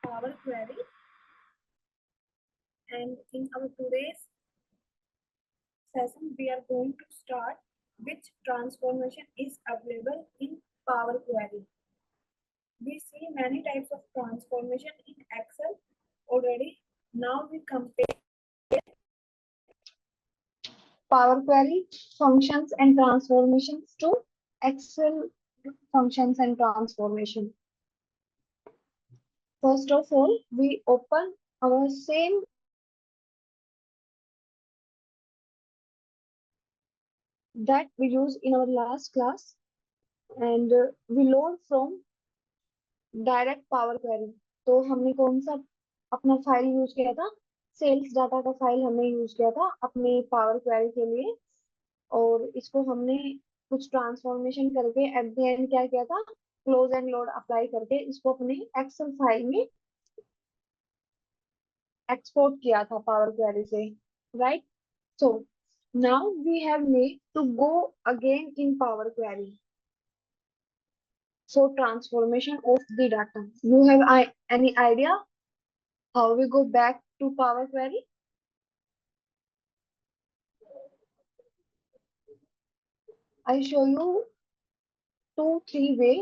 Power Query, and in our today's session we are going to start which transformation is available in Power Query. We see many types of transformation in Excel already. Now we compare Power Query functions and transformations to Excel functions and transformation. First of all, we open our same that we used in our last class, and we load from direct power query. तो हमने कौन सा अपना file use किया था? Sales data का file हमने use किया था अपने पावर क्वेरी के लिए, और इसको हमने कुछ ट्रांसफॉर्मेशन करके एट द एंड क्या किया था? क्लोज एंड लोड अप्लाई करके इसको अपने एक्सेल फाइल में एक्सपोर्ट किया था पावर क्वेरी से, right? So now we have need to go again in power query. So transformation of the data. You have any idea how we go back to Power Query? I show you 2-3 way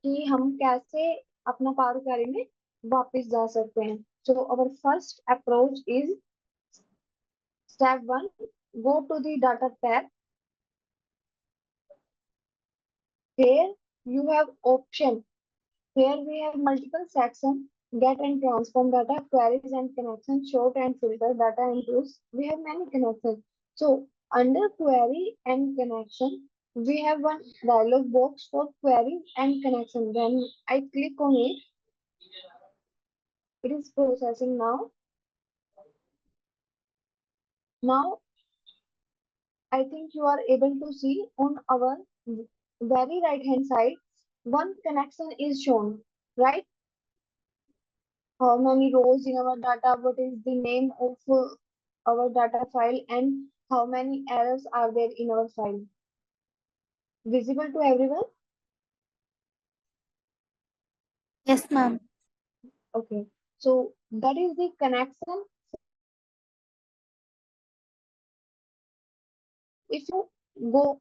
कि हम कैसे अपना Power Query में वापस जा सकते हैं. So our first approach is step 1. Go to the data tab. Here you have option. Here we have multiple sections: get and transform data, queries and connections, sort and filter data and tools. We have many connections. So under query and connection, we have one dialog box for query and connection. When I click on it, it is processing now. Now I think you are able to see on our very right hand side, one connection is shown, right? How many rows in our data, what is the name of our data file, and how many errors are there in our file. Visible to everyone? Yes, ma'am. Okay. So that is the connection. If you go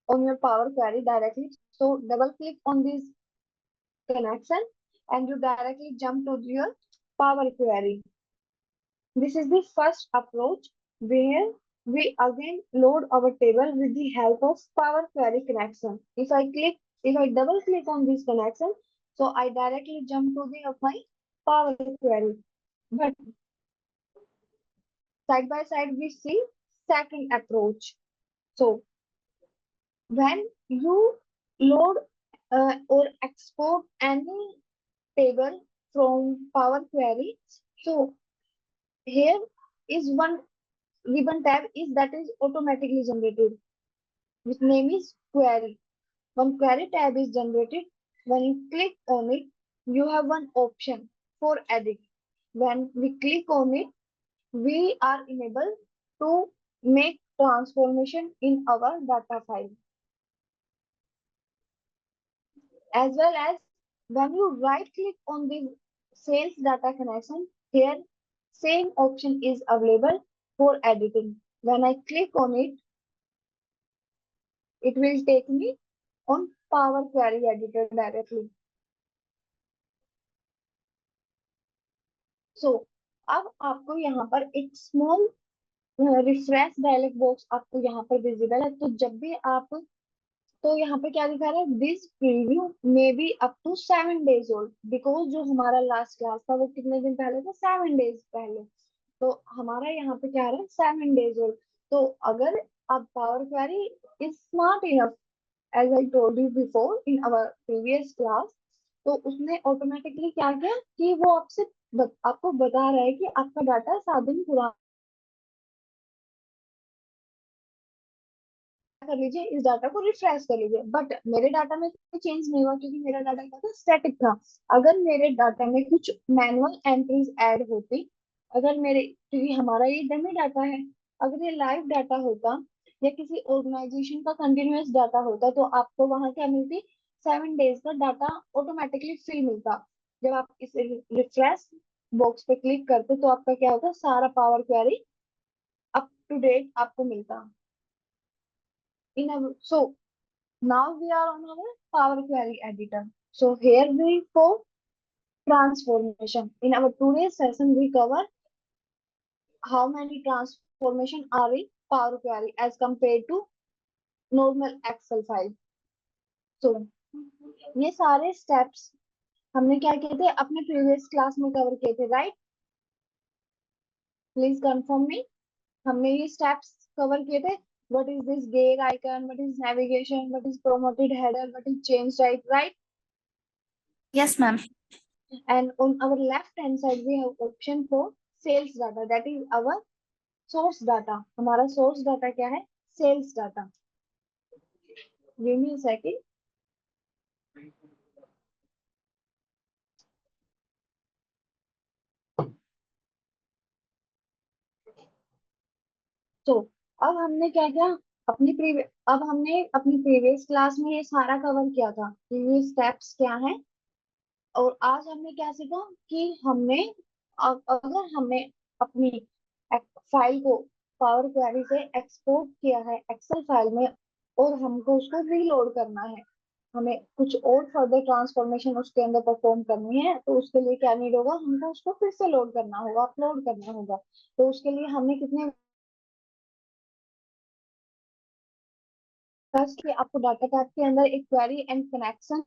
on your Power Query directly, so double click on this connection and you directly jump to your Power Query. This is the first approach where we again load our table with the help of Power Query connection. If I double click on this connection, so I directly jump to the of my Power Query. But side by side we see second approach. So when you load or export any table from Power Query, so here is one ribbon tab that is automatically generated, which name is query. One query tab is generated. When you click on it, you have one option for edit. When we click on it, we are enabled to make transformation in our data file. As well as when you right click on the sales data connection, here same option is available for editing. When I click on it, it will take me on Power Query Editor directly. So अब आपको यहाँ पर एक small refresh dialogue box आपको यहाँ पर visible है. तो जब भी आप, तो यहाँ पे क्या दिखा रहा है? This preview may be up to 7 days old, because जो हमारा लास्ट क्लास था वो कितने दिन पहले था? 7 days पहले. तो हमारा यहाँ पे क्या आ रहा है? 7 days ओल्ड. तो अगर आप power query is smart enough, as I told you before in our previous class, तो उसने ऑटोमेटिकली क्या किया कि वो आपको बता रहा है कि आपका डाटा 7 दिन पुराना कर लीजिए, इस डाटा को रिफ्रेश कर लीजिए. बट मेरे डाटा में चेंज नहीं हुआ क्योंकि मेरा डाटा क्या था? स्टैटिक था. अगर मेरे डाटा में कुछ मैनुअल एंट्रीज ऐड होती, अगर मेरे, क्योंकि हमारा ये डमी डाटा है, अगर ये लाइव डाटा होता या किसी ऑर्गेनाइजेशन का कंटिन्यूअस डाटा होता तो आपको वहां क्या मिलती? 7 days का डाटा ऑटोमेटिकली फ्री मिलता. जब आप इस रिफ्रेश बॉक्स पे क्लिक करते तो आपका क्या होता है, सारा power query up to date आपको मिलता। So now we are on our Power Query editor. So here we go transformation. In our today's session, we cover how many transformation are in Power Query as compared to normal Excel file. So ये सारे steps हमने क्या किए थे, अपने previous class में cover किए थे, right? Please confirm me. हमने ये steps cover किए थे. What is this gear icon? What is navigation? What is promoted header? What is change type? Right? Yes, ma'am. And on our left hand side we have option for sales data, that is our source data. हमारा source data क्या है, sales data. Give me a second. तो अब हमने क्या किया, अब हमने अपनी प्रीवियस क्लास में ये सारा कवर किया था कि ये स्टेप्स क्या है। और आज हमने क्या सीखा कि हमने अगर हमने अपनी फाइल को पावर क्वेरी से एक्सपोर्ट किया है एक्सेल फाइल में और हमको उसको रीलोड करना है, हमें कुछ और फर्दर ट्रांसफॉर्मेशन उसके अंदर परफॉर्म करनी है, तो उसके लिए क्या नीड होगा, हमको उसको फिर से लोड करना होगा, अपलोड करना होगा। तो उसके लिए हमें कितने फर्स्ट कि आपको डाटा टाइप के अंदर एक क्वेरी एंड कनेक्शन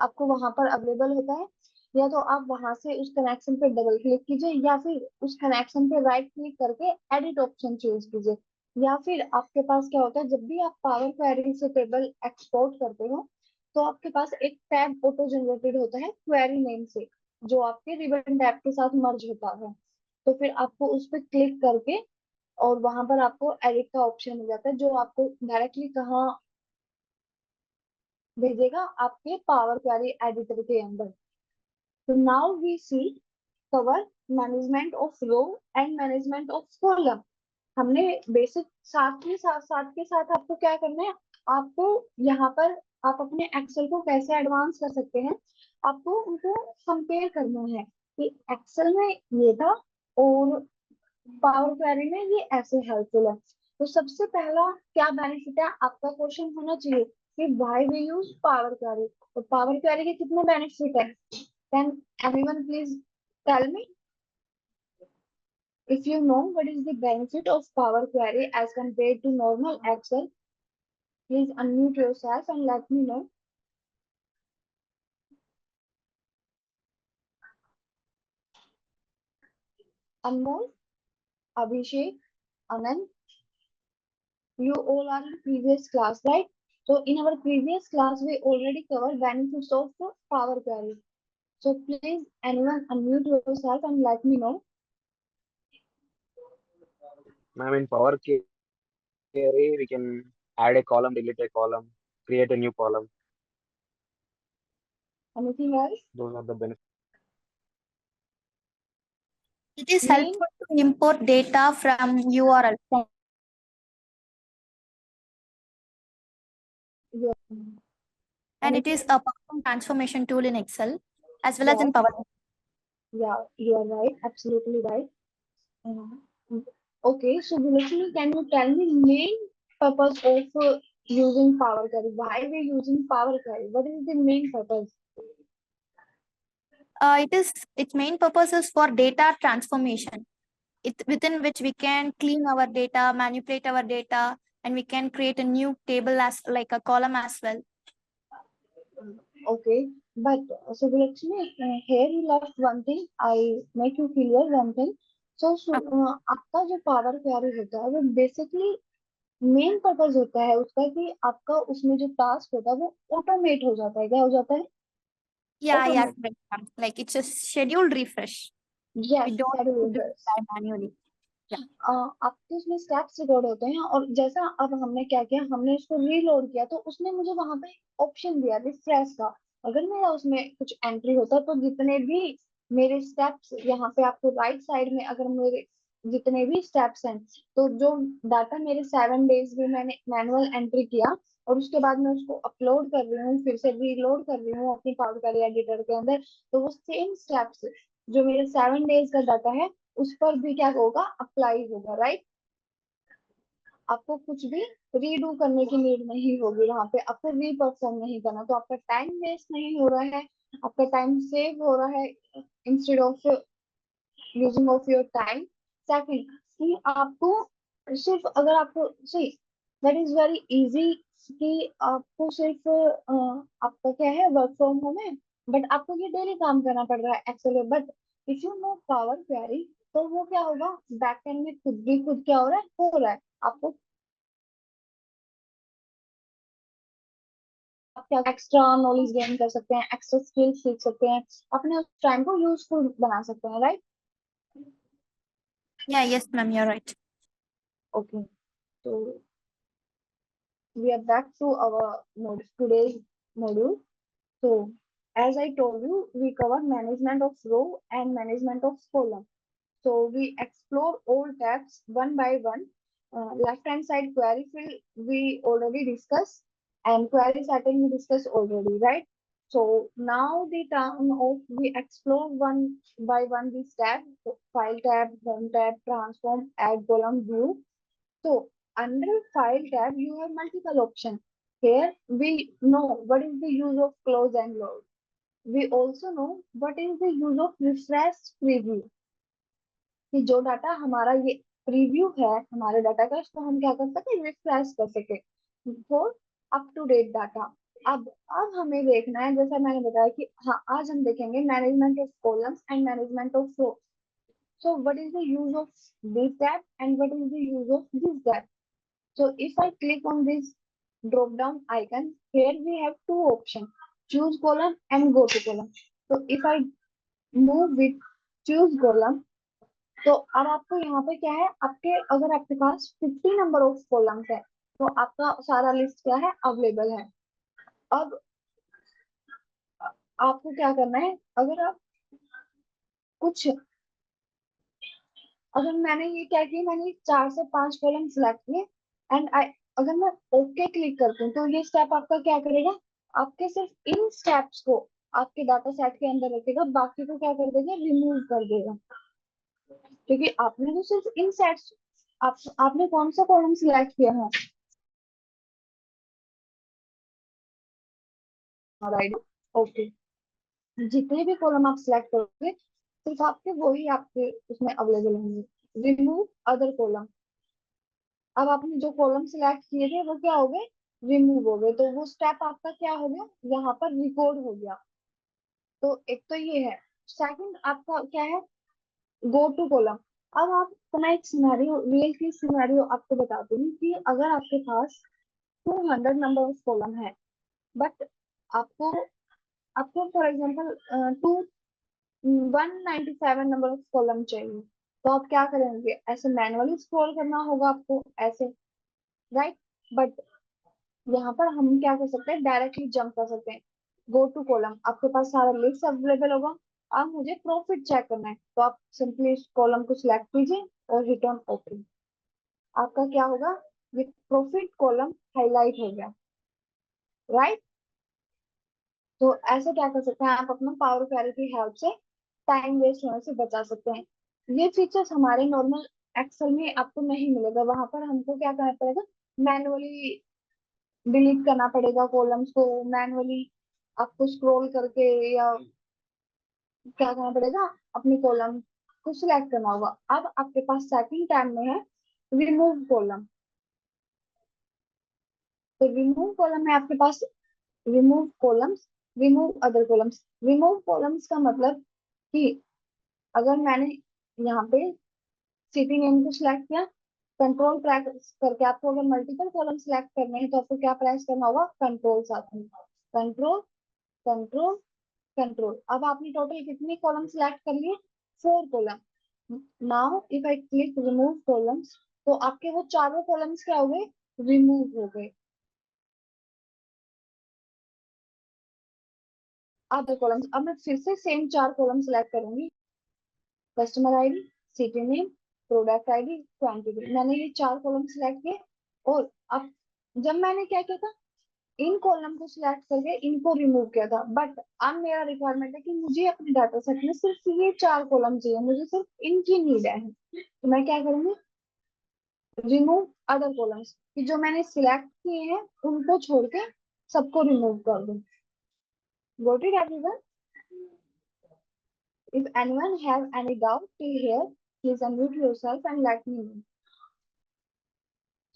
आपको वहां पर अवेलेबल होता है, या तो आप वहां से उस कनेक्शन पे डबल क्लिक कीजिए या फिर उस कनेक्शन पे राइट क्लिक करके एडिट ऑप्शन चूज कीजिए। या फिर आपके पास क्या होता है, जब भी आप पावर क्वेरी से टेबल एक्सपोर्ट करते हो तो आपके पास एक टैब ऑटो जनरेटेड होता है क्वेरी नेम से, जो आपके रिबन टैब के साथ मर्ज होता है। तो फिर आपको उस पर क्लिक करके और वहां पर आपको एडिट का ऑप्शन मिल जाता है, जो आपको डायरेक्टली कहाँ भेजेगा, आपके पावर क्वेरी एडिटर के अंदर। तो now we see cover management of row and management of column. हमने बेसिक साथ के साथ आपको क्या करना है, आपको यहाँ पर आप अपने एक्सेल को कैसे एडवांस कर सकते हैं, आपको उनको कंपेयर करना है कि एक्सेल में ये था और पावर क्वेरी में ये ऐसे हेल्पफुल है। तो सबसे पहला क्या बेनिफिट है, आपका क्वेश्चन होना चाहिए कि why we use power query. तो पावर क्वेरी के कितने बेनिफिट है, can anyone please tell me. If you know what is the benefit of Power Query as compared to normal Excel, please unmute yourself and let me know. Anmol, Abhishek, Anand, you all are in previous class, right? So in our previous class, we already covered benefits of Power Query. So please anyone unmute yourself and let me know. Ma'am, in Power Query, we can add a column, delete a column, create a new column. Anything else? Those are the benefits. It is Main- helpful to import data from URL. Yeah. And it is a powerful transformation tool in Excel as well as in Yes. Power. Yeah, you are right. Absolutely right. Okay, so Lakshmi, can you tell me main purpose of using Power Query? Why we using Power Query? What is the main purpose? Its main purpose is for data transformation. Within which we can clean our data, manipulate our data, and we can create a new table as like a column as well. Okay, but so Lakshmi, here you left one thing. I make you clear one thing. So आपका जो Power Query होता है वो basically main purpose होता है उसका कि आपका उसमें जो टास्क होता है वो ऑटोमेट हो जाता है, क्या हो जाता है? Yeah, yeah, Automate. correct, ma'am. Like it's a scheduled refresh. Yes, We don't schedule do refresh. that manually. आपके उसमें स्टेप्स रिकॉर्ड होते हैं और जैसा अब हमने क्या किया, हमने उसको रीलोड किया तो उसने मुझे वहां पे ऑप्शन दिया रिफ्रेश का। अगर मेरा उसमें कुछ एंट्री होता तो जितने भी मेरे स्टेप्स यहाँ पे आपको राइट साइड में, अगर मेरे जितने भी स्टेप्स हैं तो जो डाटा मेरे 7 डेज में मैंने मैनुअल एंट्री किया और उसके बाद मैं उसको अपलोड कर रही हूँ, फिर से रीलोड कर रही हूँ अपनी पावर क्वेरी एडिटर के अंदर, तो वो सेम स्टेप्स जो मेरे 7 डेज का डाटा है उस पर भी क्या होगा, अप्लाई होगा, राइट। आपको कुछ भी रीडू करने की नीड नहीं होगी, वहां पे आपको रीपरफॉर्म नहीं करना, तो आपका टाइम वेस्ट नहीं हो रहा है, आपका टाइम सेव हो रहा है instead of using of your time. Second कि आपको सिर्फ अगर आपको see that is very easy कि आपको सिर्फ आपका क्या है वर्क फ्रॉम होम है, बट आपको ये डेली काम करना पड़ रहा है एक्सेल में, but if you know power query तो वो क्या होगा, बैकएंड में खुद क्या हो रहा है आपको, आप क्या एक्स्ट्रा नॉलेज गेन कर सकते हैं, एक्स्ट्रा स्किल सीख सकते हैं, अपने उस टाइम को यूजफुल बना सकते हैं, right. Yeah, yes, ma'am, you're right. Okay, तो we are back to our today's module. So, as I told you, we cover management of row and management of column. So, we explore all tabs one by one. Left hand side query field we already discussed, and query setting we discussed already, right? So now the turn of we explore one by one these tabs: so file tab, home tab, transform, add column, view. So under file tab, you have multiple options. Here we know what is the use of close and load. We also know what is the use of refresh preview. कि जो data हमारा ये preview है हमारे data का, इसको हम क्या कर सके, रिफ्रेश कर सके for up to date data. अब हमें देखना है, जैसा मैंने बताया कि हाँ आज हम देखेंगे management of columns and management of row. So what is the use of this tab and what is the use of this tab? So if I click on this drop down icon, here we have two options: choose column and go to column. So if I move with choose column, तो अब आपको यहाँ पे क्या है, आपके अगर आपके पास 50 नंबर ऑफ कॉलम्स है तो आपका सारा लिस्ट क्या है, अवेलेबल है। अब आपको क्या करना है, अगर आप कुछ अगर मैंने ये क्या किया, मैंने 4 से 5 कॉलम सिलेक्ट किए एंड आई अगर मैं ओके क्लिक करती हूँ तो ये स्टेप आपका क्या करेगा, आपके सिर्फ इन स्टेप्स को आपके डाटा सेट के अंदर रखेगा, बाकी को क्या कर देगा, रिमूव कर देगा। क्योंकि आपने तो सिर्फ इन सेट्स आपने कौन सा कॉलम सिलेक्ट किया है, राइट। ओके, जितने भी कॉलम आप सिलेक्ट करोगे सिर्फ आपके वही आपके उसमें अवेलेबल होंगे। रिमूव अदर कॉलम, अब आपने जो कॉलम सिलेक्ट किए थे वो क्या हो गए, रिमूव हो गए, तो वो स्टेप आपका क्या हो गया, यहाँ पर रिकॉर्ड हो गया। तो एक तो ये है। सेकंड आपका क्या है, गो टू कॉलम। अब आप तो मैं एक सिनेरियो, रियल की सिनेरियो आपको बताती हूँ कि अगर आपके पास 200 नंबर ऑफ कॉलम है, बट आपको आपको for example 197 number of column चाहिए, तो आप क्या करेंगे, ऐसे मैनुअली स्क्रॉल करना होगा आपको ऐसे, राइट। बट यहाँ पर हम क्या कर सकते हैं, डायरेक्टली जंप कर सकते हैं, गो टू कॉलम, आपके पास सारा लिस्ट अवेलेबल होगा। अब मुझे प्रॉफिट चेक करना है तो आप सिंपली इस कॉलम को सिलेक्ट कीजिए और हिट ऑन ओपन, आपका क्या होगा, ये प्रॉफिट कॉलम हाईलाइट हो गया, राइट। तो ऐसे क्या कर सकते हैं, आप अपना पावर क्वेरी की हेल्प से टाइम वेस्ट होने से बचा सकते हैं। ये फीचर्स हमारे नॉर्मल एक्सेल में आपको नहीं मिलेगा, वहां पर हमको क्या करना पड़ेगा, मैनुअली डिलीट करना पड़ेगा कॉलम्स को, मैनुअली आपको स्क्रॉल करके या क्या करना पड़ेगा, अपनी कॉलम को सिलेक्ट करना होगा। अब आपके पास सेकंड टैब में है रिमूव कॉलम, तो रिमूव कॉलम में आपके पास remove columns, remove other columns. Remove columns का मतलब कि अगर मैंने यहाँ पे सिटी नेम को सिलेक्ट किया, कंट्रोल प्रेस करके आपको अगर मल्टीपल कॉलम सिलेक्ट करने हैं तो आपको क्या प्रेस करना होगा, कंट्रोल साथ में, कंट्रोल कंट्रोल कंट्रोल। अब आपने टोटल कितने कॉलम सिलेक्ट कर लिए, 4 column. Now if I click remove columns, तो आपके वो चारों कॉलम्स क्या हो गए, रिमूव हो गए। अदर कॉलम्स, अब मैं फिर से सेम 4 कॉलम सिलेक्ट करूंगी, customer ID, city name, product ID, quantity. मैंने ये 4 कॉलम सिलेक्ट किए और अब जब मैंने क्या किया था, इन कॉलम को सिलेक्ट करके इनको रिमूव किया था, बट अब मेरा रिक्वायरमेंट है कि मुझे अपने डाटा सेट में सिर्फ ये 4 कॉलम चाहिए, मुझे सिर्फ इनकी नीड है, तो मैं क्या करूंगी, रिमूव अदर कॉलम्स, कि जो मैंने सिलेक्ट किए हैं उनको छोड़ के सबको रिमूव कर दूं। Got it everyone? If anyone has any doubt till here, please unmute yourself and let me know.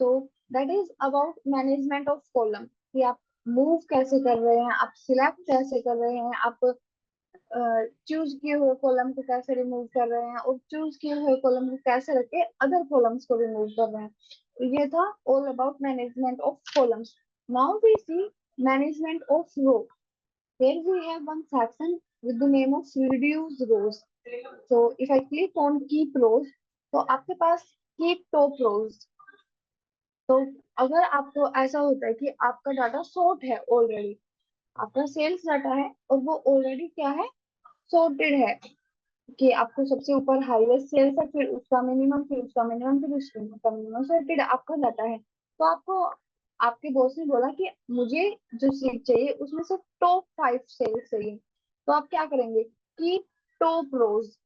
So that is about management of column, कि आप मूव कैसे कर रहे हैं, आप सिलेक्ट कैसे कर रहे हैं, आप चूज किए हुए कॉलम को कैसे रिमूव कर रहे हैं, और चूज किए हुए कॉलम को कैसे रख के अदर कॉलम्स को रिमूव कर रहे हैं। तो ये था all about management of columns. Now we see management of row. Here we have one section with the name of reduce rows. So if I click on keep rows, तो आपके पास keep top rows। तो अगर आपको ऐसा होता है कि आपका डाटा सॉर्ट है ऑलरेडी, आपका सेल्स डाटा है और वो ऑलरेडी क्या है, सॉर्टेड है, कि आपको सबसे ऊपर हाईएस्ट सेल्स है, फिर उसका मिनिमम, फिर उसका मिनिमम, फिर उसका मिनिमम, सॉर्टेड आपका डाटा है, तो आपको आपके बॉस ने बोला कि मुझे जो सीट चाहिए उसमें से टॉप 5 सेल्स चाहिए, तो आप क्या करेंगे कि टॉप रोज,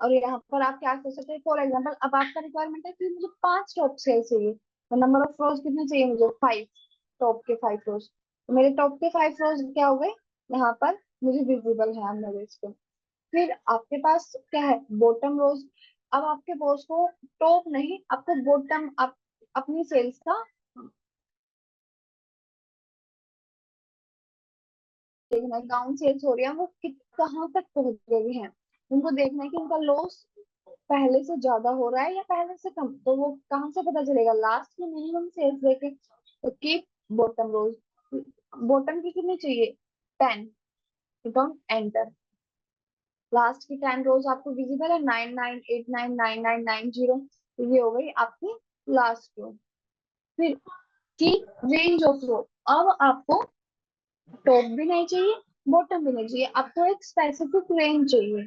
और यहाँ पर आप क्या कर सकते हैं, फॉर एग्जाम्पल अब आपका रिक्वायरमेंट है कि मुझे 5 टॉप सेल्स चाहिए, तो नंबर ऑफ रोज कितने चाहिए मुझे, 5, टॉप के 5 रोज, तो मेरे टॉप के 5 रोज क्या हो गए, यहाँ पर मुझे विजिबल है मेरे इस पे। फिर आपके पास क्या है, बॉटम रोज। अब आपके बॉस को टॉप नहीं, आपको बॉटम, आप अपनी सेल्स का देखना है, डाउन सेल्स हो रही है, वो कहाँ तक पहुंच गई है, उनको देखना है कि उनका लॉस पहले से ज्यादा हो रहा है या पहले से कम, तो वो कहाँ से पता चलेगा, लास्ट की मिनिमम सेल्स देखे, तो कीप बॉटम रोज। बॉटम की कितनी चाहिए, 10, डोंट एंटर, लास्ट की 10 रोज आपको विजिबल है, 99899990, तो ये हो गई आपकी लास्ट रो। फिर की रेंज ऑफ रो, अब आपको टॉप भी नहीं चाहिए, बॉटम भी नहीं चाहिए, आपको एक स्पेसिफिक रेंज चाहिए।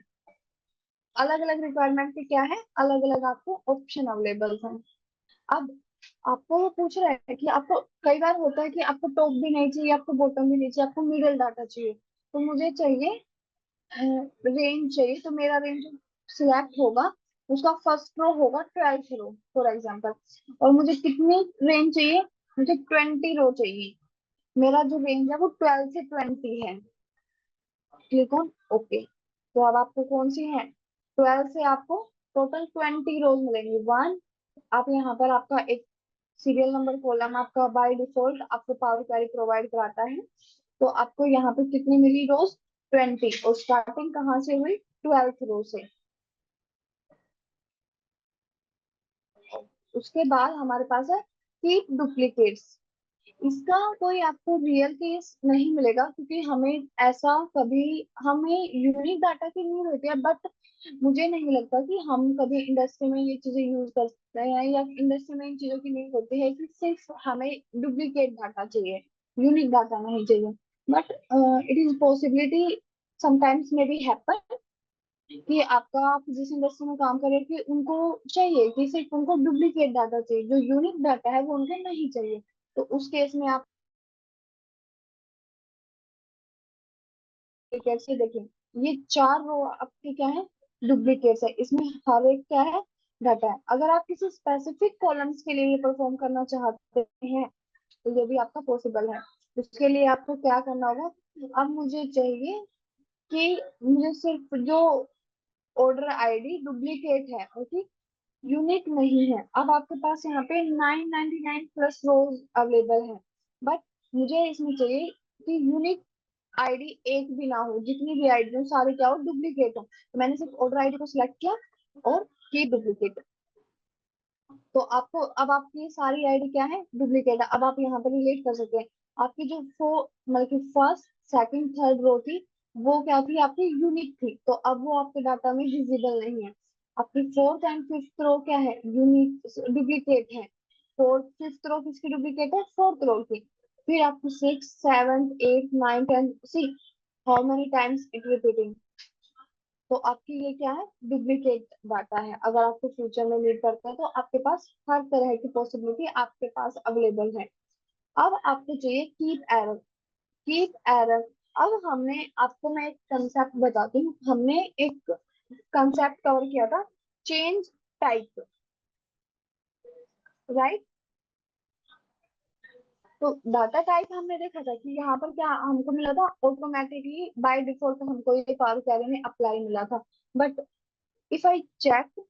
अलग अलग रिक्वायरमेंट के क्या है, अलग अलग आपको ऑप्शन अवेलेबल है। अब आपको वो पूछ रहा है कि आपको, कई बार होता है कि आपको टॉप भी नहीं चाहिए, आपको बॉटम भी नहीं चाहिए, आपको मिडिल डाटा चाहिए, तो मुझे चाहिए रेंज चाहिए, तो मेरा रेंज सिलेक्ट होगा, उसका फर्स्ट रो होगा 12th रो फॉर एग्जांपल, और मुझे कितनी रेंज चाहिए, मुझे 20 रो चाहिए, मेरा जो रेंज है वो 12 से 20 है, क्लिक ऑन ओके। तो अब आपको कौन सी है, 12 से आपको टोटल 20 रोज मिलेंगी, 1, आप यहाँ पर आपका एक सीरियल नंबर कॉलम आपका बाय डिफॉल्ट आपको पावर क्वेरी प्रोवाइड कराता है, तो आपको यहाँ पे कितनी मिली रोज, 20, और स्टार्टिंग कहाँ से हुई, 12th रो से। उसके बाद हमारे पास है कीप डुप्लीकेट्स। इसका कोई आपको रियल केस नहीं मिलेगा, क्योंकि हमें ऐसा कभी, हमें यूनिक डाटा की नीड होती है, बट मुझे नहीं लगता कि हम कभी इंडस्ट्री में ये चीजें यूज करते हैं, या इंडस्ट्री में इन चीजों की नीड होती है कि सिर्फ हमें डुप्लीकेट डाटा चाहिए, यूनिक डाटा नहीं चाहिए, but it is possibility sometimes may be happen कि आपका, आप जिस इंडस्ट्री में काम कर रहे हैं कि उनको चाहिए कि सिर्फ उनको डुप्लीकेट डाटा चाहिए, जो यूनिक डाटा है वो उनको नहीं चाहिए, तो उस केस में आप डुप्लीकेट से देखें, ये 4 रो आपके क्या है, डुप्लीकेट्स है, इसमें हर एक क्या है, डाटा है। अगर आप किसी स्पेसिफिक कॉलम्स के लिए ये परफॉर्म करना चाहते हैं तो ये भी आपका पॉसिबल है। उसके लिए आपको क्या करना होगा, अब मुझे चाहिए कि मुझे सिर्फ जो ऑर्डर आईडी डुप्लीकेट है, ओके, यूनिक नहीं है, अब आपके पास यहाँ पे 999 प्लस रोज अवेलेबल है, बट मुझे इसमें चाहिए कि यूनिक आईडी एक भी ना हो, जितनी भी आईडी हो सारी क्या हो, डुप्लीकेट हो, तो मैंने सिर्फ ऑर्डर आईडी को सिलेक्ट किया और की डुप्लीकेट, तो आपको अब आपकी सारी आईडी क्या है, डुप्लीकेट है। अब आप यहाँ पर रिलेट कर सकते हैं, आपकी जो मतलब कि फर्स्ट सेकंड थर्ड रो थी वो क्या थी, आपकी यूनिक थी, तो अब वो आपके डाटा में विजिबल नहीं है। आपकी फोर्थ एंड फिफ्थ रो क्या है, यूनिक डुप्लीकेट है, फोर्थ फिफ्थ रो किसकी डुप्लीकेट है, फोर्थ रो की। फिर आपकी six seventh eight ninth and see how many times it repeating, तो आपकी ये क्या है, डुप्लीकेट डाटा है। अगर आपको फ्यूचर में नीड करते हैं तो आपके पास हर तरह की पॉसिबिलिटी आपके पास अवेलेबल है। अब आपको चाहिए कीप एरर। अब हमने आपको, मैं एक कंसेप्ट बताती हूँ, हमने एक कंसेप्ट कवर किया था, चेंज टाइप, राइट। तो डाटा टाइप हमने देखा था कि यहाँ पर क्या हमको मिला था, ऑटोमेटिकली बाय डिफॉल्ट हमको ये पावर क्वेरी में अप्लाई मिला था। But if I check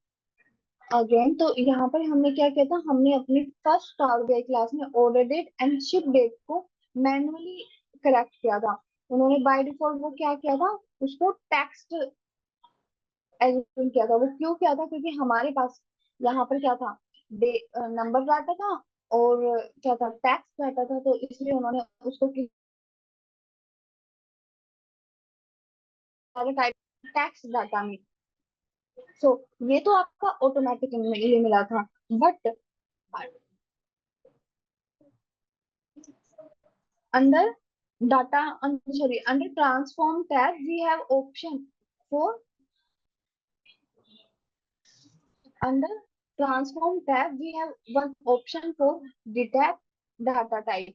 again, तो यहाँ पर हमने क्या किया था, हमने अपनी फर्स्ट पावर बीआई क्लास में order date and ship date को मैनुअली करेक्ट किया था। उन्होंने बाय डिफॉल्ट वो क्या किया था, उसको टेक्स्ट एज्यूम किया था। वो क्यों किया था, क्योंकि हमारे पास यहाँ पर क्या था, नंबर डाटा था और क्या था, टैक्स डाटा था, तो इसलिए उन्होंने उसको टाइप टैक्स डाटा में। सो ये तो आपका ऑटोमेटिकली मिला था। But under data, sorry, under transform tab we have option for, under transform tab we have one option for detect data type।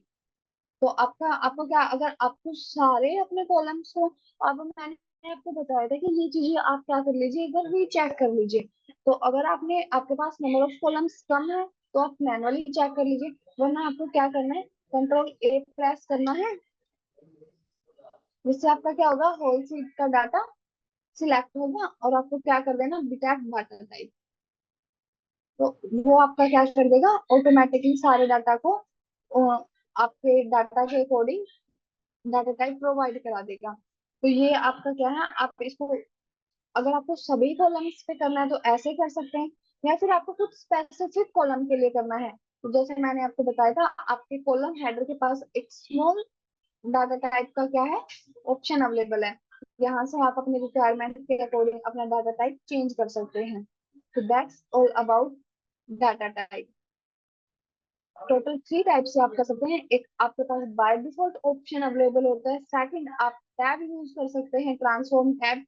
तो आपको क्या, अगर आपको सारे अपने कॉलम्स को, अब मैंने आपको बताया था कि ये चीजें आप क्या कर लीजिए, एक बार रीचेक कर लीजिए। तो अगर आपके पास नंबर ऑफ कॉलम्स कम है तो आप मैनुअली चेक कर लीजिए, वरना आपको क्या करना है, कंट्रोल ए प्रेस करना है, जिससे आपका क्या होगा, होल सीट का डाटा सिलेक्ट होगा और आपको क्या कर देना, डिटेक्ट डाटा टाइप। तो वो आपका क्या कर देगा, ऑटोमेटिकली सारे डाटा को आपके डाटा के अकॉर्डिंग डाटा टाइप प्रोवाइड करा देगा। तो ये आपका क्या है, आप इसको, अगर आपको सभी कॉलम्स पे करना है तो ऐसे कर सकते हैं, या फिर आपको कुछ स्पेसिफिक कॉलम के लिए करना है, तो जैसे मैंने आपको बताया था, आपके कॉलम हेडर के पास एक स्मॉल डाटा टाइप का क्या है, ऑप्शन अवेलेबल है। यहाँ से आप अपने रिक्वायरमेंट के अकॉर्डिंग अपना डाटा टाइप चेंज कर सकते हैं। तो that's all about data type. Total 3 type से आप कर सकते हैं। एक आपके पास बाय डिफॉल्ट ऑप्शन अवेलेबल होता है, सेकंड आप टैब यूज कर सकते हैं, ट्रांसफॉर्म टैब,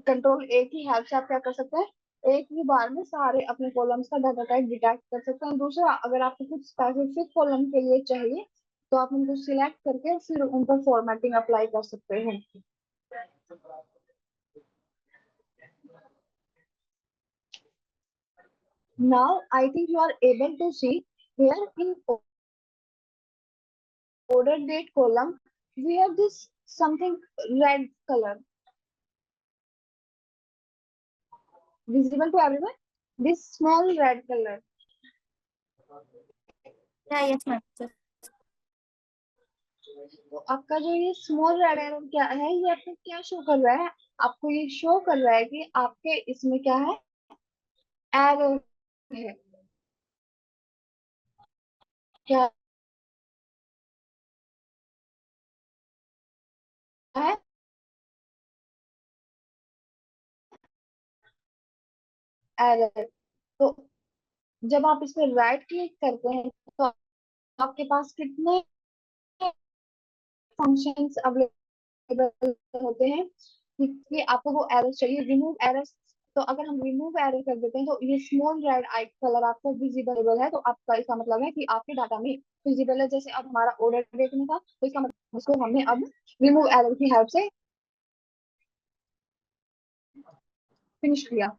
कंट्रोल ए की हेल्प से आप क्या कर सकते हैं, एक ही बार में सारे अपने कॉलम्स का डाटा टाइप डिटेक्ट कर सकते हैं। दूसरा, अगर आपको कुछ स्पेसिफिक कॉलम के लिए चाहिए तो आप उनको सिलेक्ट करके फिर उन पर फॉर्मेटिंग अप्लाई कर सकते हैं। Now I think you are able to see here in order date column we have this something red color visible to everyone, this small red color। Yeah, yes, ma'am. तो आपका जो ये small red arrow क्या है, ये आपको क्या show कर रहा है, आपको ये शो कर रहा है कि आपके इसमें क्या है, एरो है, क्या है, एरर। तो जब आप इस पर राइट क्लिक करते हैं तो आपके पास कितने फंक्शंस अवेलेबल होते हैं कि आपको वो एरर चाहिए, रिमूव एरर्स। तो अगर हम रिमूव एरर कर देते हैं तो ये स्मॉल रेड आई कलर आपको विजिबल है, तो आपका इसका मतलब है कि आपके डाटा में विजिबल है। जैसे अब हमारा ऑर्डर डेट में था, तो इसका मतलब उसको हमने अब रिमूव एरर की हेल्प से फिनिश किया।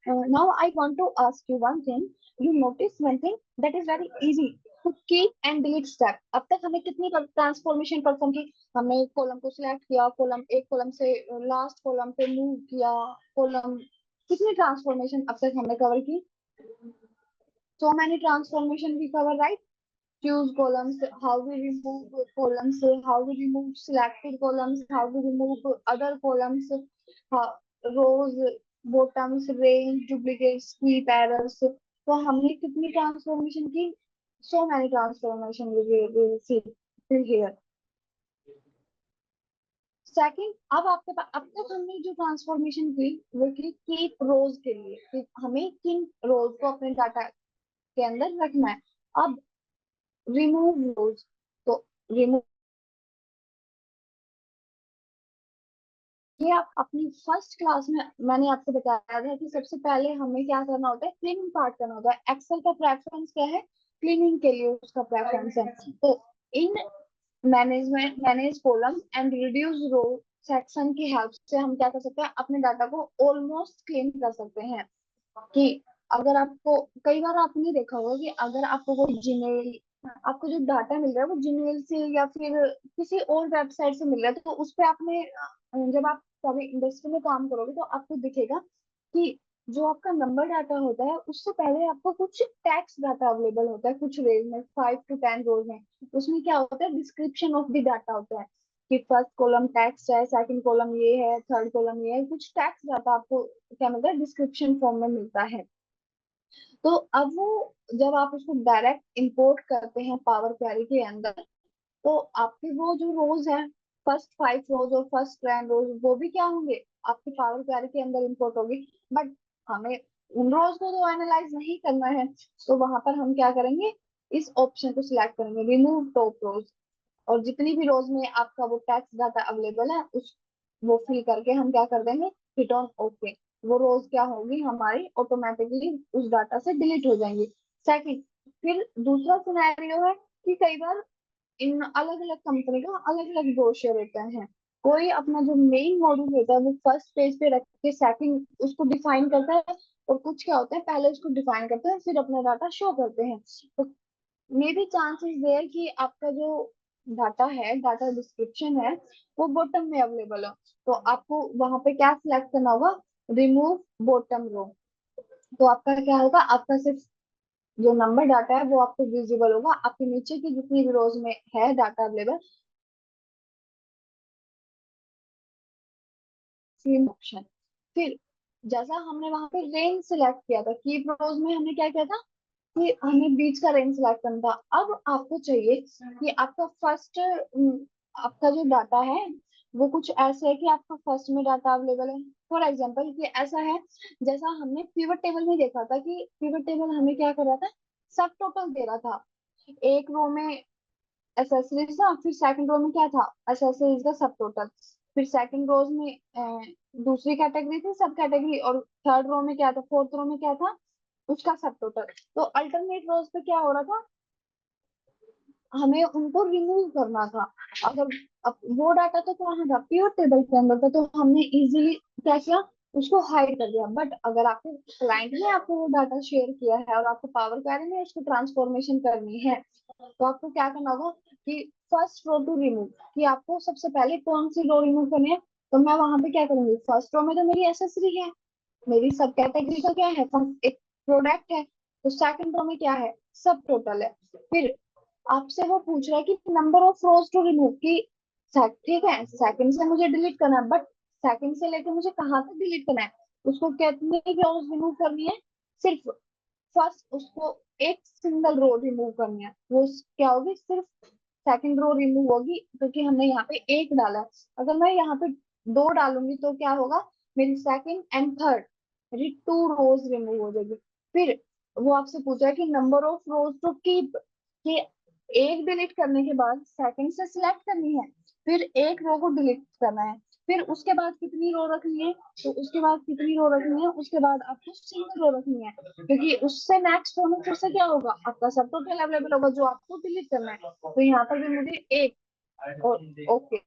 Now I want to ask you one thing. You notice one thing that is very easy to keep and delete step। अब तक हमने कितनी ट्रांसफॉर्मेशन परफॉर्म की, हमने एक कॉलम को सिलेक्ट किया, कॉलम एक कॉलम से लास्ट कॉलम पे मूव किया, कॉलम, कितनी ट्रांसफॉर्मेशन अब तक हमने कवर की, so many transformation we cover, right? Choose columns, how we remove columns, how we remove selected columns, how we remove other columns, how, rows, bottoms, range, duplicates, sweep errors। तो हमने कितनी transformation की, so many transformation we will see here। Second, अब आपके पास, अब तक हमने जो ट्रांसफॉर्मेशन की वो की कीप रोज के लिए, कि हमें किन रोज को अपने डाटा के अंदर रखना है। अब रिमूव रोज, तो रिमूव ये आप अपनी फर्स्ट क्लास में मैंने आपको बताया था कि सबसे पहले हमें क्या करना होता है, क्लीनिंग पार्ट करना होता है। एक्सेल का प्रेफरेंस क्या है, क्लीनिंग के लिए उसका प्रेफरेंस है। तो इन manage column and reduce row section की हेल्प से हम क्या कर सकते हैं, अपने डाटा को ऑलमोस्ट क्लीन कर सकते हैं। कि अगर आपको, कई बार आपने देखा होगा कि अगर आपको कोई जीमेल, आपको जो डाटा मिल रहा है वो जीमेल से या फिर किसी और वेबसाइट से मिल रहा है, तो उस पे आपने जब आप कभी इंडस्ट्री में काम करोगे तो आपको दिखेगा कि जो आपका नंबर डाटा होता है उससे पहले आपको कुछ टेक्स्ट डाटा अवेलेबल होता है, कुछ रेज में 5 to 10 रोज में। उसमें क्या होता है, डिस्क्रिप्शन ऑफ द डाटा होता है कि फर्स्ट कॉलम टेक्स्ट है, सेकंड कॉलम ये है, थर्ड कॉलम ये है, कुछ टेक्स्ट डाटा आपको क्या मिलता है, डिस्क्रिप्शन फॉर्म में मिलता है। तो अब वो जब आप उसको डायरेक्ट इंपोर्ट करते हैं पावर क्वेरी के अंदर, तो आपके वो जो रोज है, फर्स्ट 5 रोज और फर्स्ट 10 रोज, वो भी क्या होंगे, आपके पावर क्वेरी के अंदर इंपोर्ट होगी। बट हमें उन रोज को तो एनालाइज नहीं करना है, तो वहां पर हम क्या करेंगे, इस ऑप्शन को सिलेक्ट करेंगे, रिमूव टॉप रोज, और जितनी भी रोज में आपका वो टेक्स्ट डाटा अवेलेबल है उस वो फिल करके हम क्या कर देंगे, हिट ऑन ओके। वो रोज क्या होगी हमारी, ऑटोमेटिकली उस डाटा से डिलीट हो जाएंगी। सेकंड, फिर दूसरा सिनेरियो है कि कई बार इन अलग अलग कंपनी का अलग अलग ब्रोशर होता है। कोई अपना जो मेन मॉड्यूल होता है वो फर्स्ट पेज पे रख के सेकंड उसको डिफाइन करता है, और कुछ क्या होता है, पहले उसको डिफाइन करते हैं फिर अपना डाटा शो करते हैं। तो मे बी चांसेस देयर कि आपका जो डाटा है, डाटा डिस्क्रिप्शन है, वो बॉटम में अवेलेबल हो। तो आपको वहां पे क्या सिलेक्ट करना होगा, रिमूव बॉटम रो। तो आपका क्या होगा, आपका सिर्फ जो नंबर डाटा है वो आपको विजिबल होगा, आपके नीचे की जितनी भी रोज में है डाटा अवेलेबल, सेम ऑप्शन। फिर जैसा हमने वहां पे रेंज सिलेक्ट किया था, की रोज में हमने क्या किया था कि हमें बीच का रेंज सिलेक्ट करना था। अब आपको चाहिए कि आपका फर्स्ट, आपका जो डाटा है वो कुछ ऐसे है कि आपका फर्स्ट में डाटा अवेलेबल है। फॉर एग्जाम्पल कि ऐसा है, जैसा हमने पिवट टेबल में देखा था कि पिवट टेबल हमें क्या कर रहा था, सब टोटल दे रहा था। एक रो में एसेसरीज था, फिर सेकंड रो में क्या था, एसेसरीज का सब टोटल, फिर सेकंड रोज में दूसरी कैटेगरी थी सब कैटेगरी, और थर्ड रो में क्या था, फोर्थ रो में क्या था, उसका सब टोटल। तो अल्टरनेट रोज पे क्या हो रहा था, हमें उनको रिमूव करना था। अगर अब वो डाटा तो कहाँ था, प्योर टेबल के अंदर था, तो हमने इजीली क्या किया, उसको हाइड कर दिया। बट अगर आपके क्लाइंट ने आपको वो डाटा शेयर किया है और आपको पावर क्वेरी में उसको ट्रांसफॉर्मेशन करनी है, तो आपको क्या करना होगा कि फर्स्ट रो टू रिमूव, कि आपको सबसे पहले कौन सी रो रिमूव करनी है। तो मैं वहां पे क्या करूंगी, फर्स्ट रो में तो मेरी एसेसरी है, मेरी सब कैटेगरी का क्या है, एक प्रोडक्ट है, तो सेकंड रो में क्या है, सब टोटल है। फिर आपसे वो पूछ रहा है कि number of rows to remove की, ठीक है सेकंड से मुझे डिलीट करना है, बट सेकंड से लेके मुझे कहाँ तक डिलीट करना है, उसको कितनी रोज रिमूव करनी है, सिर्फ फर्स्ट उसको एक सिंगल रो रिमूव करनी है, वो क्या होगी, सिर्फ सेकंड रो रिमूव होगी, क्योंकि हमने यहाँ पे एक डाला है। अगर मैं यहाँ पे दो डालूंगी तो क्या होगा, मेरी सेकंड एंड थर्ड मेरी 2 रोज रिमूव हो जाएगी। फिर वो आपसे पूछा है कि number of rows to keep, कि एक डिलीट करने के बाद सेकंड से सिलेक्ट करनी है, फिर एक रो को डिलीट करना है, फिर उसके बाद कितनी रो रखनी है, तो उसके बाद कितनी रो रखनी है, उसके बाद आपको सिंगल रो रखनी है, क्योंकि उससे नेक्स्ट रो में फिर से क्या होगा, आपका सब टोटल अवेलेबल होगा जो आपको डिलीट करना है। तो यहाँ पर भी मुझे एक, ओके,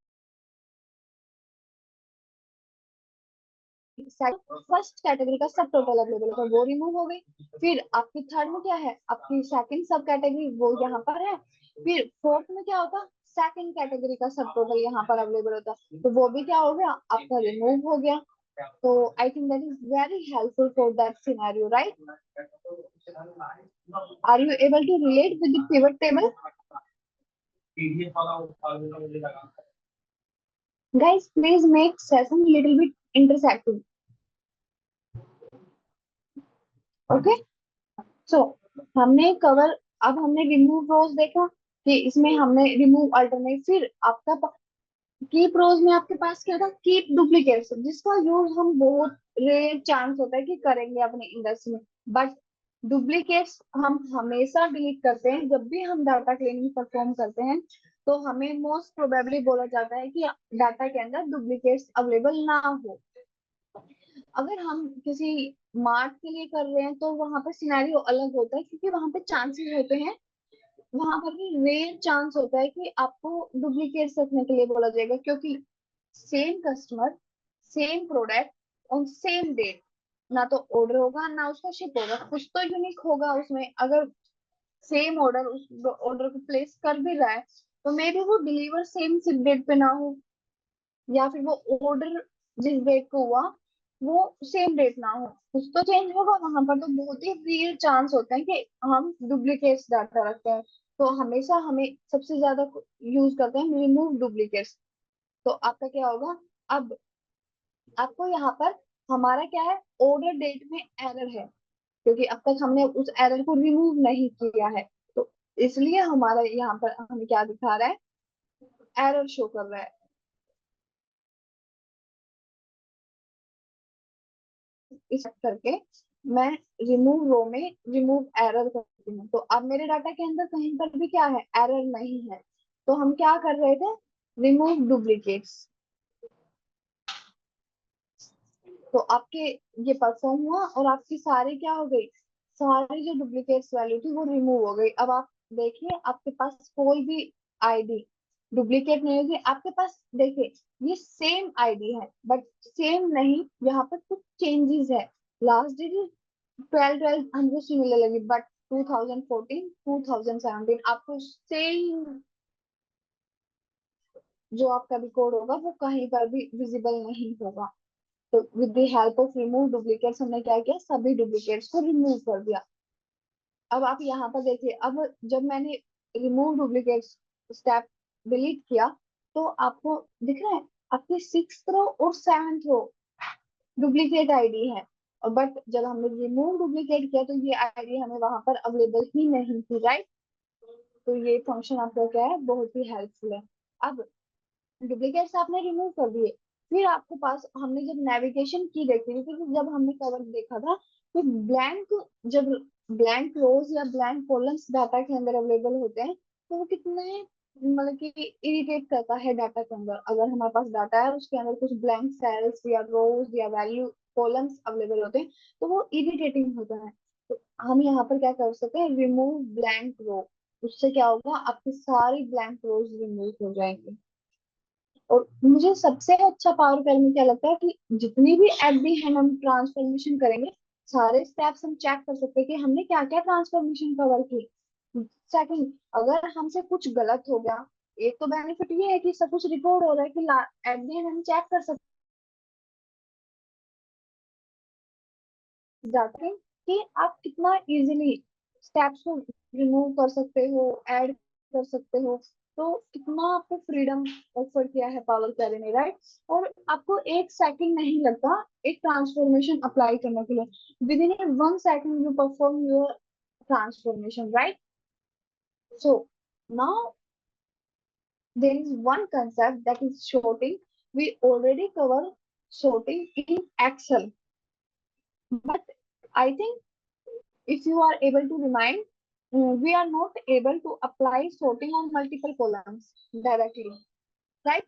फर्स्ट कैटेगरी का सब टोटल अवेलेबल होगा, वो रिमूव हो गई। फिर आपकी थर्ड में क्या है, आपकी सेकंड सब कैटेगरी वो यहाँ पर है। फिर फोर्थ में क्या होता, सेकंड कैटेगरी का सब टोटल यहाँ पर अवेलेबल होता, तो वो भी क्या हो गया, आपका रिमूव हो गया। तो I think that is very helpful for that scenario, right? Are you able to relate with the pivot table? Guys, please make session little bit interactive. Okay? So, हमने कवर, अब हमने रिमूव रोज देखा कि इसमें हमने रिमूव अल्टरनेट, फिर आपका keep रोज में आपके पास क्या था, कीप डुप्लीकेट, जिसका यूज हम बहुत रेयर चांस होता है कि करेंगे अपने इंडस्ट्री में। बट डुप्लीकेट्स हम हमेशा डिलीट करते हैं जब भी हम डाटा क्लीनिंग परफॉर्म करते हैं। तो हमें मोस्ट प्रोबेबली बोला जाता है कि डाटा के अंदर डुप्लीकेट्स अवेलेबल ना हो। अगर हम किसी मार्ट के लिए कर रहे हैं तो वहां पर सिनेरियो अलग होता है, क्योंकि वहां पे चांसेस होते हैं, वहां पर भी रेयर चांस होता है कि आपको डुप्लीकेट रखने के लिए बोला जाएगा, क्योंकि same customer, same product on same date, ना तो ऑर्डर होगा ना उसका शिप होगा, कुछ तो यूनिक होगा उसमें। अगर सेम ऑर्डर उस ऑर्डर को प्लेस कर भी रहा है तो मे बी वो डिलीवर सेम शिप डेट पे ना हो, या फिर वो ऑर्डर जिस डेट को हुआ वो सेम डेट ना हो, कुछ तो चेंज होगा वहां पर। तो बहुत ही रियल चांस होते हैं कि हम डुप्लीकेट्स डाटा रखते हैं। तो हमेशा हमें सबसे ज्यादा यूज करते हैं रिमूव डुप्लीकेट्स। तो आपका क्या होगा, अब आपको यहाँ पर हमारा क्या है, ऑर्डर डेट में एरर है, क्योंकि अब तक हमने उस एरर को रिमूव नहीं किया है। तो इसलिए हमारा यहाँ पर हमें क्या दिखा रहा है, एरर शो कर रहा है। इस करके मैं रिमूव रो में रिमूव एरर करती हूँ, तो अब मेरे डाटा के अंदर कहीं पर भी क्या है, एरर नहीं है। तो हम क्या कर रहे थे, रिमूव डुप्लीकेट्स। तो आपके ये परफॉर्म हुआ और आपकी सारी क्या हो गई, सारी जो डुप्लीकेट्स वैल्यू थी वो रिमूव हो गई। अब आप देखिए आपके पास कोई भी आईडी डुप्लीकेट नहीं होगी आपके पास। देखिए ये सेम आईडी है बट सेम नहीं, यहाँ पर कुछ चेंजेस है। लास्ट डिजिट 12 हमको सिमिलर लगी, बट 2014 2017 आपको सेम जो आपका रिकॉर्ड होगा वो कहीं पर भी विजिबल नहीं होगा। तो with the help of remove duplicates हमने क्या किया, सभी डुप्लीकेट्स को रिमूव कर दिया। अब आप यहाँ पर देखिए, अब जब मैंने रिमूव डुप्लीकेट्स स्टेप डिलीट किया तो आपको दिख रहा है आपकी 6th रो और 7th रो डुप्लीकेट आईडी है। और बट जब हमने रिमूव डुप्लीकेट किया तो ये आईडी हमें वहां पर अवेलेबल ही नहीं थी, राइट। तो ये फंक्शन आपका क्या है, बहुत ही हेल्पफुल है। अब डुप्लीकेट्स आपने रिमूव कर दिए, फिर आपके पास हमने जब नेविगेशन की देखी थी, क्योंकि जब हमने कवर देखा था तो ब्लैंक, जब ब्लैंक रोज या ब्लैंक कॉलम्स डाटा के अंदर अवेलेबल होते हैं तो वो कितने मतलब कि इरिटेट करता है डाटा के अंदर। अगर हमारे पास डाटा है और उसके अंदर कुछ ब्लैंक सेल्स या रोज या वैल्यू कॉलम्स अवेलेबल होते हैं तो वो इरिटेटिंग होता है। तो हम यहाँ पर क्या कर सकते हैं, रिमूव ब्लैंक रो। उससे क्या होगा, आपकी सारी ब्लैंक रोज रिमूव हो जाएंगे। और मुझे सबसे अच्छा पावर पॉइंट में क्या लगता है कि जितनी भी एट दी हैंड हम ट्रांसफॉर्मेशन करेंगे, सारे स्टेप्स हम चेक कर सकते हैं कि हमने क्या क्या ट्रांसफॉर्मेशन कवर की। सेकंड, अगर हमसे कुछ गलत हो गया, एक तो बेनिफिट ये है कि सब कुछ रिकॉर्ड हो रहा है कि एट दी एंड हम चेक कर सकते जाते हैं कि आप कितना इजीली स्टेप्स को रिमूव कर सकते हो, ऐड कर सकते हो। तो कितना आपको फ्रीडम ऑफर किया है पावर क्वेरी ने, राइट। और आपको 1 सेकंड नहीं लगता एक ट्रांसफॉर्मेशन अप्लाई करने के लिए। With in 1 second you perform your transformation, right. So now there is one concept that is sorting. We already cover sorting in Excel, but I think if you are able to remind, we are not able to apply sorting on multiple columns directly, right?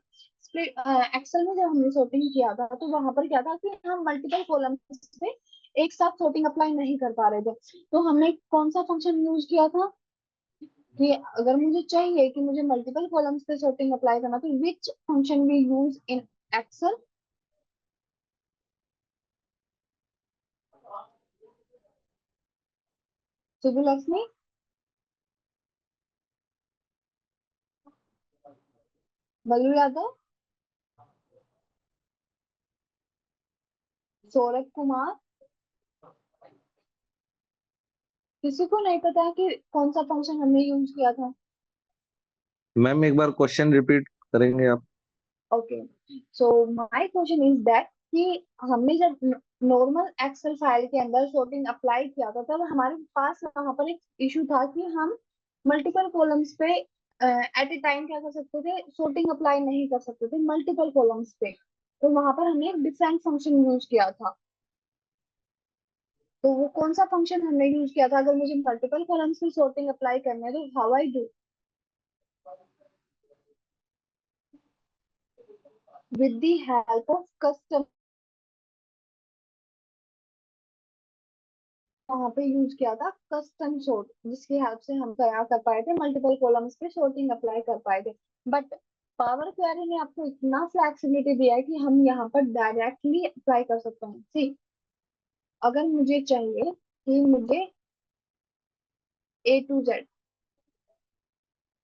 Excel में जब हमने sorting किया था तो वहां पर क्या था कि हम मल्टीपल कॉलम्स पे एक साथ sorting अप्लाई नहीं कर पा रहे थे। तो हमने कौन सा फंक्शन यूज किया था कि अगर मुझे चाहिए कि मुझे मल्टीपल कॉलम्स पे sorting अप्लाई करना, तो which function we use in Excel. Subbulakshmi, Ballu Yadav, Saurabh Kumar, किसी को नहीं पता कि कौन सा फंक्शन हमने यूज किया था। मैम एक बार क्वेश्चन रिपीट करेंगे आप? Okay, so my question is that कि हमने जब नॉर्मल एक्सेल फाइल के अंदर सॉर्टिंग अप्लाई किया था तब हमारे पास वहां पर एक इशू था कि हम मल्टीपल कॉलम्स पे एट ए टाइम क्या कर सकते थे, सॉर्टिंग अप्लाई नहीं कर सकते थे मल्टीपल कॉलम्स पे। तो वहां पर हमने एक डिफरेंट फंक्शन यूज किया था। तो वो कौन सा फंक्शन हमने यूज किया था, अगर मुझे मल्टीपल कॉलम्स पे सॉर्टिंग अप्लाई करना है तो how I do. with the help of custom, वहां पे यूज किया था कस्टम सॉर्ट, जिसकी हेल्प से हम क्या कर पाए थे, मल्टीपल कॉलम्स पे सॉर्टिंग अप्लाई कर पाए थे। बट पावर क्वेरी ने आपको इतना फ्लेक्सिबिलिटी दिया है कि हम यहाँ पर डायरेक्टली अप्लाई कर सकते हैं। सी, अगर मुझे चाहिए कि मुझे A to Z,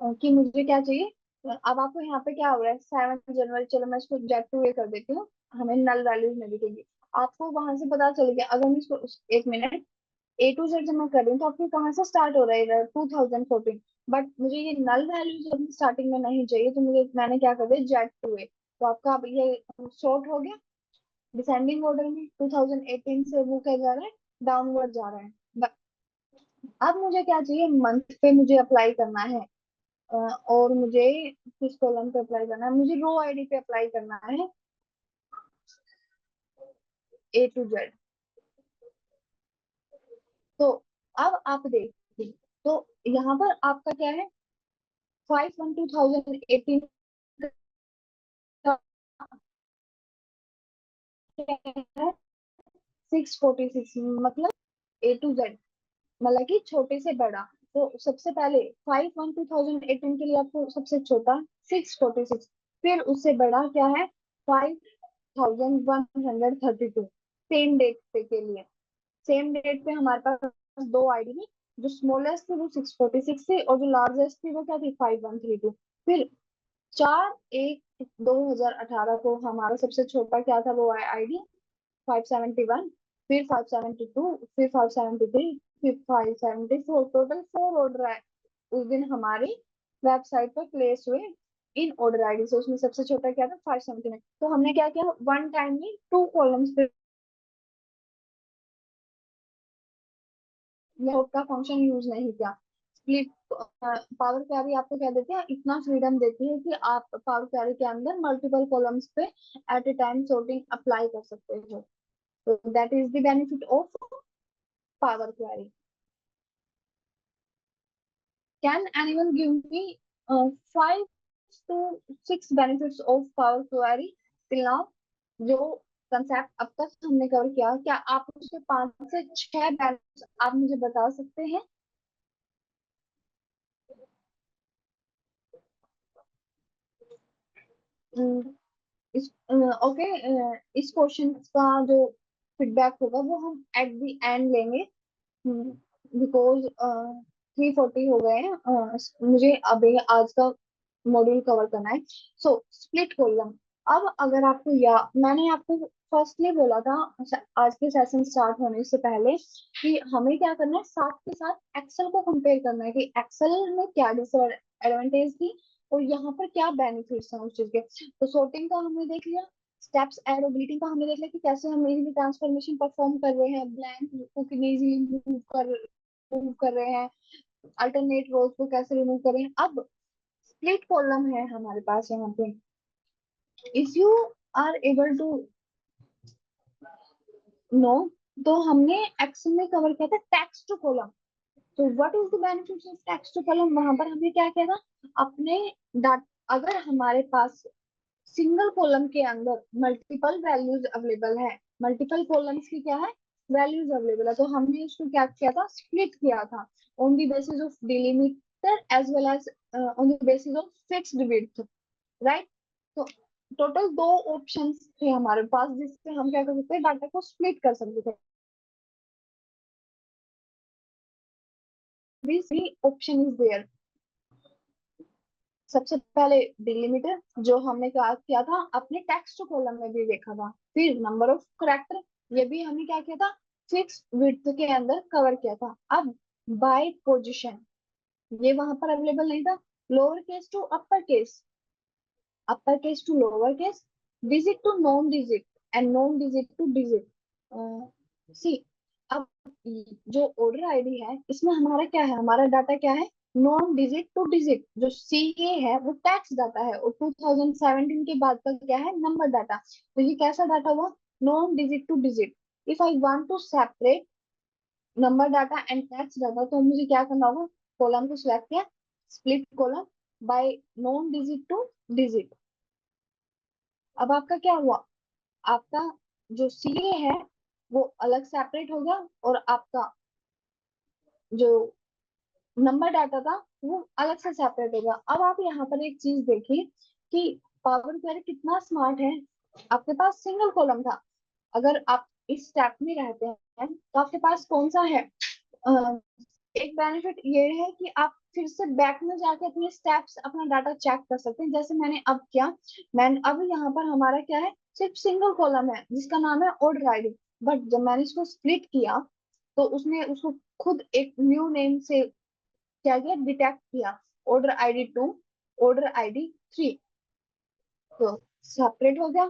कि मुझे क्या चाहिए, अब आपको यहाँ पे क्या हो रहा है, 7 जनवरी, चलो मैं इसको Z to A कर देती हूँ, हमें नल वैल्यूज में दिखेगी। आपको वहां से पता चल गया, अगर मैं इसको एक मिनट, A to Z जब मैं कर रही हूँ तो आपको कहाँ से स्टार्ट हो रहा है, इधर 2014। बट मुझे ये नल वैल्यूज स्टार्टिंग में नहीं चाहिए, तो मुझे मैंने क्या कर दिया, Z to A। तो आपका अब ये शॉर्ट हो गया, डिसेंडिंग ऑर्डर में 2018 से वो क्या जा रहा है, डाउनवर्ड जा रहा है। अब मुझे क्या चाहिए, मंथ पे मुझे अप्लाई करना है, और मुझे किस कॉलम पे अप्लाई करना है, मुझे रो आईडी पे अप्लाई करना है, A to Z। तो अब आप देखिए, तो यहाँ पर आपका क्या है, 5/1/2018 का क्या है, 646, मतलब A to Z, मतलब कि छोटे से बड़ा। तो सबसे पहले 5/1/2018 के लिए आपको सबसे छोटा 646, फिर उससे बड़ा क्या है, 5132, सेम डेट पे के लिए। सेम डेट पे हमारे पास दो आईडी थी, जो स्मॉलेस्ट थी वो 646 थी, और जो लार्जेस्ट थी वो क्या थी, 5132। फिर 4/1/2018 को हमारा सबसे छोटा क्या था, वो आईडी 571, फिर 572, फिर 573, फिर 574, टोटल 4 ऑर्डर है उस दिन हमारी वेबसाइट पर प्लेस हुए इन ऑर्डर आईडी से। उसमें सबसे छोटा क्या था, 579। तो हमने क्या किया, वन टाइम में 2 कॉलम्स पे लोड का फंक्शन यूज नहीं किया। स्प्लिट पावर क्वेरी आपको क्या देती है, इतना फ्रीडम देती है कि आप पावर क्वेरी के अंदर मल्टीपल कॉलम्स पे at a time sorting apply कर सकते हो। तो that is the benefit of power query. Can anyone give me 5 to 6 benefits of power query till now? जो कंसेप्ट अब तक हमने कवर किया, क्या आप उसके 5 से 6 बेनिफिट्स आप मुझे बता सकते हैं? इस ओके, इस क्वेश्चन का जो फीडबैक होगा वो हम एट द एंड लेंगे, बिकॉज 3:40 हो गए हैं, मुझे अभी आज का मॉड्यूल कवर करना है। सो स्प्लिट कॉलम, अब अगर आपको, या मैंने आपको फर्स्टली बोला था आज के सेशन स्टार्ट होने से पहले, कि हमें क्या करना है, साथ के साथ एक्सेल को कंपेयर करना है, कि एक्सेल में क्या डिसएडवांटेज थी और यहाँ पर क्या बेनिफिट्स हैं उस चीज के। तो सॉर्टिंग का हमने देख लिया, स्टेप्स ऐड और डिलीटिंग का हमने देख लिया कि कैसे हम इजीली ट्रांसफॉर्मेशन परफॉर्म कर रहे हैं, ब्लैंक को कितनी इजीली मूव कर रहे हैं, अल्टरनेट रोज को कैसे रिमूव कर रहे हैं। अब स्प्लिट कॉलम है हमारे पास यहाँ पे, if you are able to know, तो हमने एक्सेल में कवर किया था टेक्स्ट टू कॉलम। तो what is the benefits of text to column, वहां पर हमने क्या किया था, अपने डाटा, अगर हमारे पास सिंगल कॉलम के अंदर मल्टीपल वैल्यूज अवेलेबल है, मल्टीपल कॉलम्स की क्या है, वैल्यूज अवेलेबल है, तो हमने इसको क्या किया था, स्प्लिट किया था on the basis of delimiter as well as on the basis of fixed width, right. तो टोटल 2 ऑप्शंस थे हमारे पास, जिससे हम क्या कर सकते हैं, डाटा को स्प्लिट कर सकते थे। This option is there. सबसे पहले डिलीमीटर, जो हमने क्या किया था, अपने टेक्स्ट कॉलम में भी देखा था। फिर नंबर ऑफ करेक्टर, ये भी हमने क्या किया था, फिक्स विड्थ के अंदर कवर किया था। अब बाय पोजीशन, ये वहां पर अवेलेबल नहीं था। Lower case to upper case to lower case, digit to non digit, and non digit to digit. See, अब जो ऑर्डर आईडी है, इसमें हमारा क्या है, हमारा डाटा क्या है, नॉन डिजिट टू डिजिट। जो सीए है वो टैक्स डाटा है, और 2017 के बाद का क्या है, नंबर डाटा। तो ये कैसा डाटा हुआ, non digit to digit. If I want to separate number data and text data, तो मुझे क्या करना होगा, कॉलम को सिलेक्ट किया, split column by non digit to digit. अब आपका क्या हुआ, आपका जो CA है वो अलग सेपरेट हो गया और आपका जो नंबर डाटा था वो अलग से सेपरेट होगा। अब आप यहाँ पर एक चीज देखिए कि पावर क्वेरी कितना स्मार्ट है। आपके पास सिंगल कॉलम था, अगर आप इस स्टेप में रहते हैं तो आपके पास कौन सा है, एक बेनिफिट ये है कि आप फिर से बैक में जाके अपने स्टेप्स अपना डाटा चेक कर सकते हैं, जैसे मैंने अब किया। मैंने अब यहाँ पर हमारा क्या है, सिर्फ सिंगल कॉलम है जिसका नाम है ऑर्डर आईडी, बट जब मैंने इसको स्प्लिट किया तो उसने उसको खुद एक न्यू नेम से क्या किया, डिटेक्ट किया, order ID 2, order ID 3, तो सेपरेट हो गया।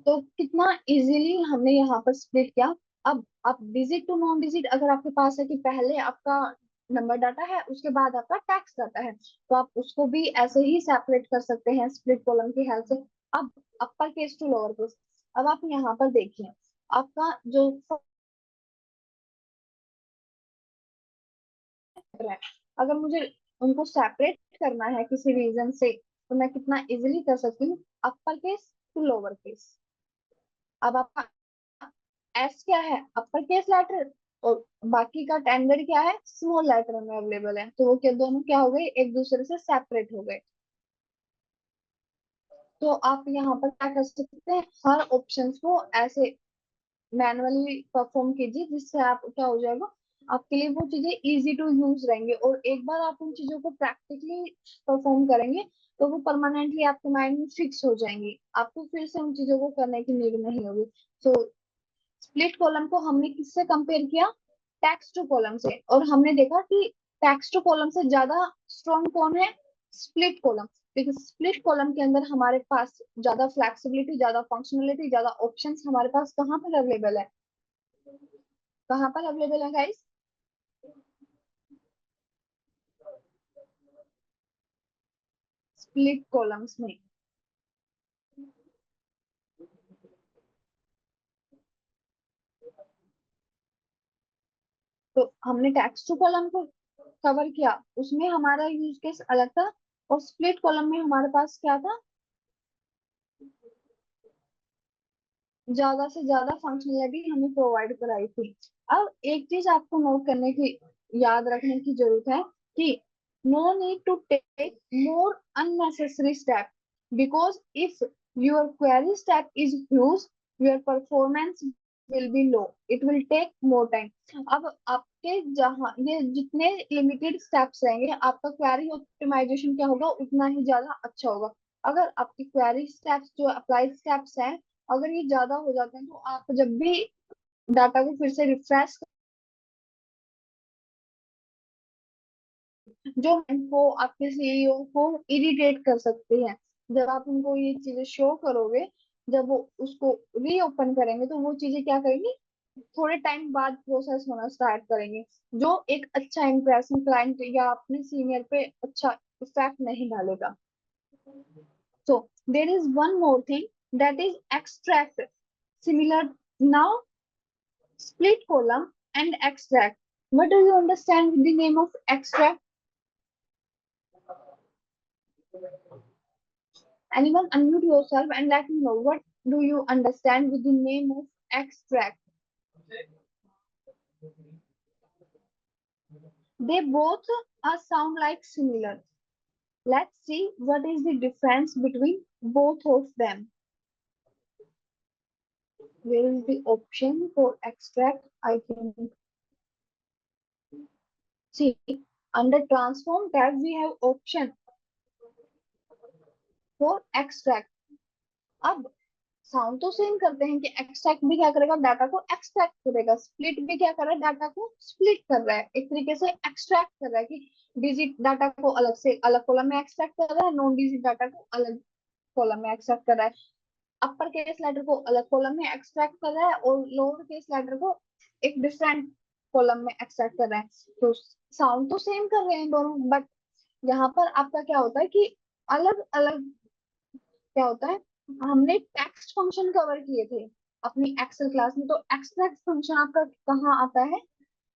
तो कितना इजीली हमने यहाँ पर स्प्लिट किया। अब आप डिजिट टू नॉन डिजिट अगर आपके पास है कि पहले आपका नंबर डाटा है उसके बाद आपका टैक्स डाटा है, तो आप उसको भी ऐसे ही सेपरेट कर सकते हैं स्प्लिट कॉलम की हेल्प से। अब upper case to lower case, अब आप यहाँ पर देखिए आपका जो है, अगर मुझे उनको सेपरेट करना है किसी रीजन से तो मैं कितना इजीली कर सकती हूँ, upper case to lower case. अब आपका एस क्या है, अपर केस लेटर, और बाकी का टेंडर क्या है, स्मॉल लेटर में अवेलेबल है, तो वो क्या दोनों क्या हो गए, एक दूसरे से सेपरेट हो गए। तो आप यहाँ पर क्या कर सकते हैं, हर ऑप्शन को ऐसे मैनुअली परफॉर्म कीजिए जिससे आप क्या हो जाएगा, आपके लिए वो चीजें इजी टू यूज रहेंगे, और एक बार आप उन चीजों को प्रैक्टिकली परफॉर्म करेंगे तो वो परमानेंटली आपके माइंड में फिक्स हो जाएंगी, आपको फिर से उन चीजों को करने की नीड नहीं होगी। तो स्प्लिट कॉलम को हमने किससे कंपेयर किया, टेक्स्ट टू कॉलम से, और हमने देखा कि टेक्स्ट टू कॉलम से ज्यादा स्ट्रॉन्ग कौन है, स्प्लिट कॉलम, क्योंकि स्प्लिट कॉलम के अंदर हमारे पास ज्यादा फ्लेक्सिबिलिटी, ज्यादा फंक्शनलिटी, ज्यादा ऑप्शंस हमारे पास कहाँ पर अवेलेबल है, कहाँ पर अवेलेबल है गाइस, स्प्लिट कॉलम्स में। तो हमने टेक्स्ट टू कॉलम को कवर किया, उसमें हमारा यूज केस अलग था, और स्प्लिट कॉलम में हमारे पास क्या था, ज्यादा से ज्यादा फंक्शनलिटी हमें प्रोवाइड कराई थी। अब एक चीज आपको नोट करने की, याद रखने की जरूरत है कि no need to take more unnecessary step, because if your query step is huge, your performance will be low, it will take more time। अब आपके जहाँ ये जितने लिमिटेड स्टेप्स रहेंगे आपका क्वेरी ऑप्टिमाइजेशन क्या होगा उतना ही ज्यादा अच्छा होगा। अगर आपकी क्वेरी स्टेप्स जो अप्लाई स्टेप्स हैं अगर ये ज्यादा हो जाते हैं तो आप जब भी डाटा को फिर से रिफ्रेश, जो उनको आपके सीईओ को इरिटेट कर सकती है, जब आप उनको ये चीजें शो करोगे, जब वो उसको रीओपन करेंगे तो वो चीजें क्या करेंगी, थोड़े टाइम बाद प्रोसेस होना स्टार्ट करेंगे, जो एक अच्छा इंप्रेशन क्लाइंट या अपने सीनियर पे अच्छा इफेक्ट नहीं डालेगा। So there is one more thing, that is extract. Similar now, split column and extract. What do you understand with the name of extract? Anyone unmute yourself and let me know what do you understand with the name of extract. They both sound like similar. Let's see what is the difference between both of them. Where is the option for extract? I think. See, under transform tab we have option for extract. अब sound तो same करते हैं कि extract भी क्या करेगा, data को extract करेगा, स्प्लिट भी क्या कर रहा है, डाटा को स्प्लिट कर रहा है, एक तरीके से एक्सट्रैक्ट कर रहा है कि डिजिट डाटा को अलग से अलग कॉलम में एक्सट्रैक्ट कर रहा है, नॉन डिजिट डाटा को अलग कॉलम में एक्सट्रैक्ट कर रहा है, अपर केस लेटर को अलग कॉलम में एक्सट्रैक्ट कर रहा है और लोअर केस लेटर को एक डिफरेंट कॉलम में एक्सट्रैक्ट कर रहा है। तो साउंड तो सेम कर रहे हैं दोनों, बट यहाँ पर आपका क्या होता है कि अलग अलग क्या होता है, हमने टेक्स्ट फंक्शन कवर किए थे अपनी एक्सेल क्लास में, तो एक्सट्रैक्ट फंक्शन आपका कहाँ आता है,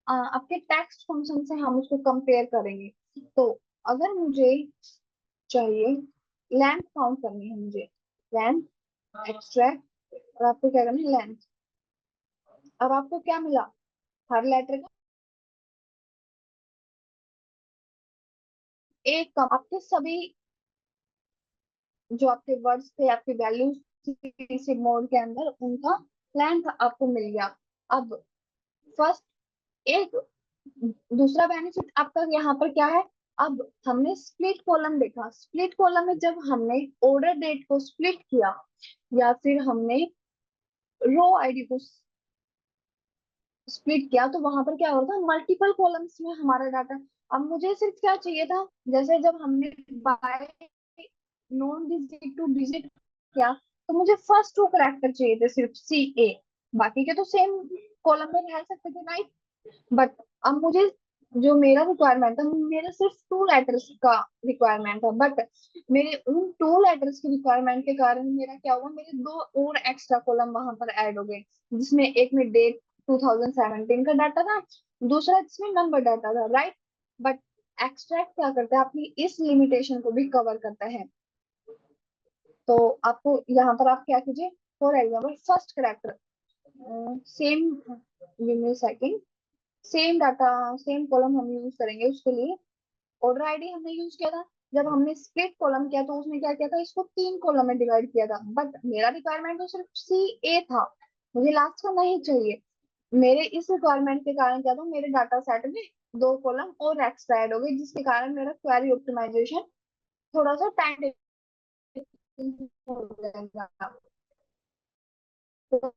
आपके टेक्स्ट फंक्शन से हम उसको कंपेयर करेंगे। तो अगर मुझे चाहिए लेंथ काउंट करनी है मुझे, लेंथ, एक्सट्रैक्ट, और आपको क्या करना है, लेंथ। अब आपको क्या मिला, हर लेटर का एक कम, आपके सभी जो आपके वर्ड्स थे, आपके वैल्यूज मोड के अंदर, उनका लेंथ आपको मिल गया। अब फर्स्ट एक दूसरा बेनिफिट आपका यहाँ पर क्या है, अब हमने स्प्लिट कॉलम देखा। स्प्लिट कॉलम में जब हमने ऑर्डर डेट को स्प्लिट किया या फिर हमने रो आईडी को स्प्लिट किया, तो वहां पर क्या होता, मल्टीपल कॉलम्स में हमारा डाटा। अब मुझे सिर्फ क्या चाहिए था, जैसे जब हमने bye non digit to digit किया, तो मुझे फर्स्ट टू कैरेक्टर चाहिए थे सिर्फ सी ए, बाकी के तो सेम कॉलम में रह सकते थे, राइट। बट अब मुझे जो मेरा रिक्वायरमेंट था, मेरा सिर्फ टू लेटर्स का रिक्वायरमेंट था, बट मेरे उन टू लेटर्स की रिक्वायरमेंट के कारण मेरा क्या हुआ, मेरे दो और एक्स्ट्रा कॉलम वहां पर ऐड हो गए, जिसमें एक में डेट 2017 का डाटा था, दूसरा जिसमें नंबर डाटा था, राइट। बट एक्सट्रैक्ट क्या करता है, आपकी इस लिमिटेशन को भी कवर करता है। तो आपको यहाँ पर आप क्या कीजिए, for example first character same second same data same column हम यूज करेंगे उसके लिए। ऑर्डर आईडी हमने यूज किया था, जब हमने स्प्लिट कॉलम किया तो उसने क्या किया था, इसको तीन कॉलम में डिवाइड किया था, बट मेरा रिक्वायरमेंट तो सिर्फ सी ए था, मुझे लास्ट का नहीं चाहिए। मेरे इस रिक्वायरमेंट के कारण क्या था, मेरे डाटा सेट में दो कॉलम और एक्स्ट्रा ऐड हो गए, जिसके कारण मेरा क्वेरी ऑप्टिमाइजेशन थोड़ा सा टाइम हो जाएगा। तो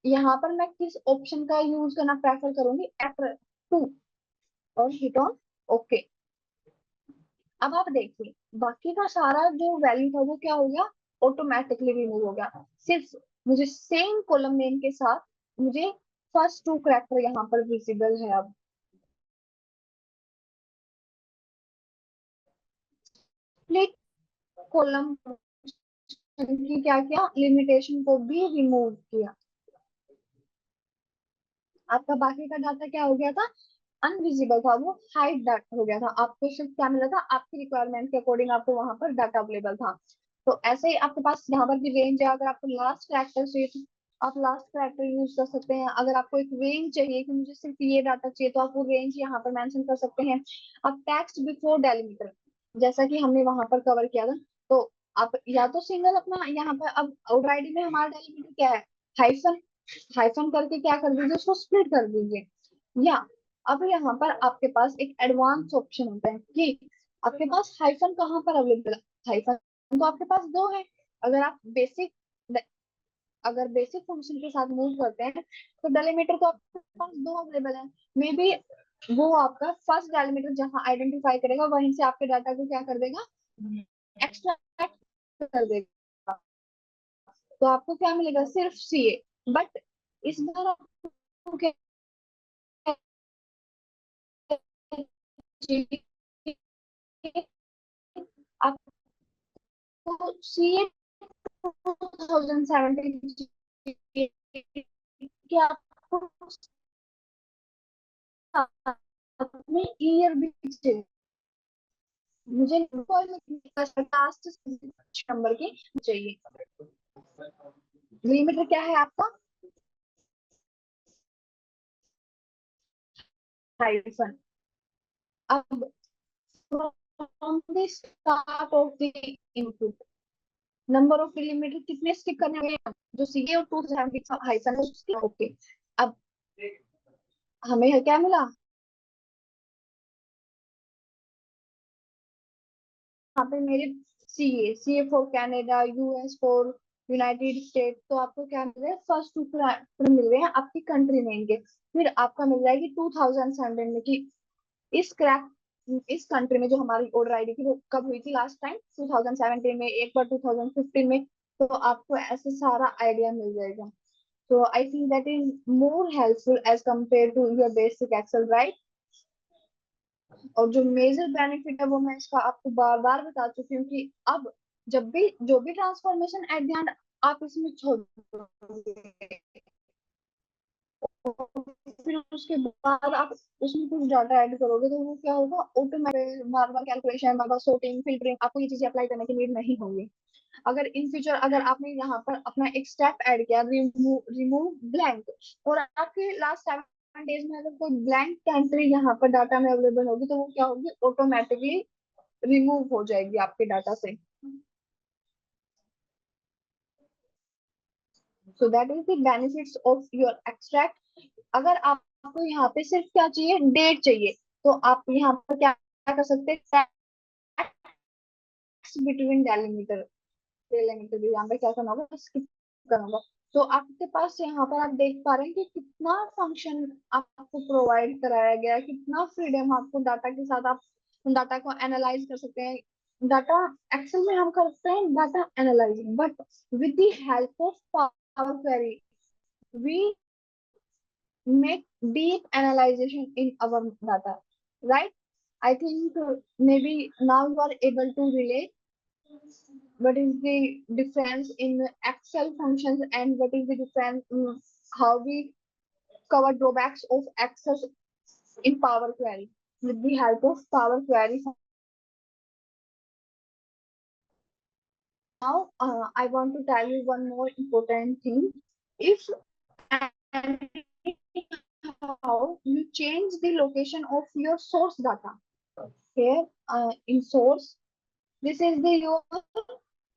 यहाँ पर मैं किस ऑप्शन का यूज करना प्रेफर करूंगी, F2, और हिट ऑन ओके। अब आप देखिए, बाकी का सारा जो वैल्यू था वो क्या हो गया, ऑटोमेटिकली रिमूव हो गया। सिर्फ मुझे सेम कॉलम नेम के साथ मुझे फर्स्ट टू कैरेक्टर यहाँ पर विजिबल है। अब स्प्लिट कॉलम की क्या किया, लिमिटेशन को भी रिमूव किया। आपका बाकी का डाटा क्या हो गया था, अनविजिबल था, वो हाइड डाटा हो गया था। आपको सिर्फ क्या मिला था, आपकी रिक्वायरमेंट के अकॉर्डिंग आपको वहां पर डाटा अवेलेबल था। तो ऐसे ही आपके पास यहाँ पर भी रेंज है, अगर आपको लास्ट कैरेक्टर चाहिए तो आप लास्ट कैरेक्टर यूज कर सकते हैं। अगर आपको एक रेंज चाहिए कि मुझे सिर्फ ये डाटा चाहिए, तो आप वो रेंज यहाँ पर मेंशन कर सकते हैं। अब टेक्स्ट बिफोर डेलिमीटर, जैसा कि हमने वहां पर कवर किया था, तो आप या तो सिंगल अपना यहाँ पर, अब ऑर्डर आईडी में हमारा डेलिमीटर क्या है, हाइफन, हाइफन करके क्या कर दीजिए, उसको स्प्लिट कर दीजिए। या अब यहाँ पर आपके पास एक एडवांस ऑप्शन होता है कि आपके पास हाइफन कहाँ पर अवेलेबल है। हाइफन तो आपके पास दो है, अगर आप बेसिक अगर बेसिक फंक्शन के साथ मूव करते हैं, तो डेलीमीटर तो आपके पास दो अवेलेबल है। मे बी वो आपका फर्स्ट डेलीमीटर जहाँ आइडेंटिफाई करेगा, वहीं से आपके डाटा को क्या कर देगा, एक्सट्रैक्ट कर देगा। तो आपको क्या मिलेगा, सिर्फ सी ए। बट इस बार आपको क्या चाहिए, आपको सी ए 2017 कि आपको साथ में ईयर भी चाहिए। मुझे लास्ट नंबर की चाहिए। लिमिटर क्या है आपका, हाइफन। अब from the start of the input, number of delimiter कितने स्टिक करने हैं, जो सी और 270 हाइफन है उसके ओके। अब हमें क्या मिला, यहाँ पे मेरे C A for Canada, US for United State, तो आपको क्या मिल रहा है, फर्स्ट टू मिल रहे हैं आपकी कंट्री नेम के। फिर आपका मिल जाएगी 2017 में कि इस क्रैक इस कंट्री में जो हमारी ऑर्डर आईडी थी वो कब हुई थी लास्ट टाइम, 2017 में, एक बार 2015 में। तो आपको ऐसे सारा आइडिया मिल जाएगा। तो I think that is more helpful as compare to your basic excel, right. और जो मेजर बेनिफिट है वो मैं इसका आपको बार बार बता चुकी हूँ कि अब जब भी जो भी ट्रांसफॉर्मेशन एट द एंड आप इसमें छोड़ दोगे, फिर उसके बाद आप उसमें कुछ डाटा ऐड करोगे, तो वो क्या होगा, ऑटोमेटिक बार बार कैलकुलेशन, बार बार सॉर्टिंग, फिल्टरिंग, आपको ये चीजें अप्लाई करने की नीड नहीं होगी। अगर इन फ्यूचर अगर आपने यहाँ पर अपना एक स्टेप ऐड किया, रिमूव ब्लैंक, और आपके लास्ट 7 डेज में अगर कोई ब्लैंक एंट्री यहाँ पर डाटा में अवेलेबल होगी, तो वो क्या होगी, ऑटोमेटिकली रिमूव हो जाएगी आपके डाटा से। So that is the benefits of your extract. अगर आपको यहाँ पे सिर्फ क्या चाहिए, डेट चाहिए, तो आप यहाँ पर क्या कर सकते हैं, बिटवीन डेलीमीटर, डेलीमीटर यहाँ पे क्या करना होगा, स्किप करना होगा। तो आपके पास यहाँ पर आप देख पा रहे हैं कि कितना फंक्शन आपको प्रोवाइड कराया गया है, कितना फ्रीडम आपको डाटा के साथ, आप डाटा को एनालाइज कर सकते हैं। डाटा एक्सेल में हम करते हैं data analysing, but with the help of power query we make deep analyzation in our data, right? I think maybe now you are able to relate what is the difference in Excel functions and what is the difference how we cover drawbacks of Excel in Power Query with the help of Power Query. Now, I want to tell you one more important thing. If how you change the location of your source data. Here, in source, this is the your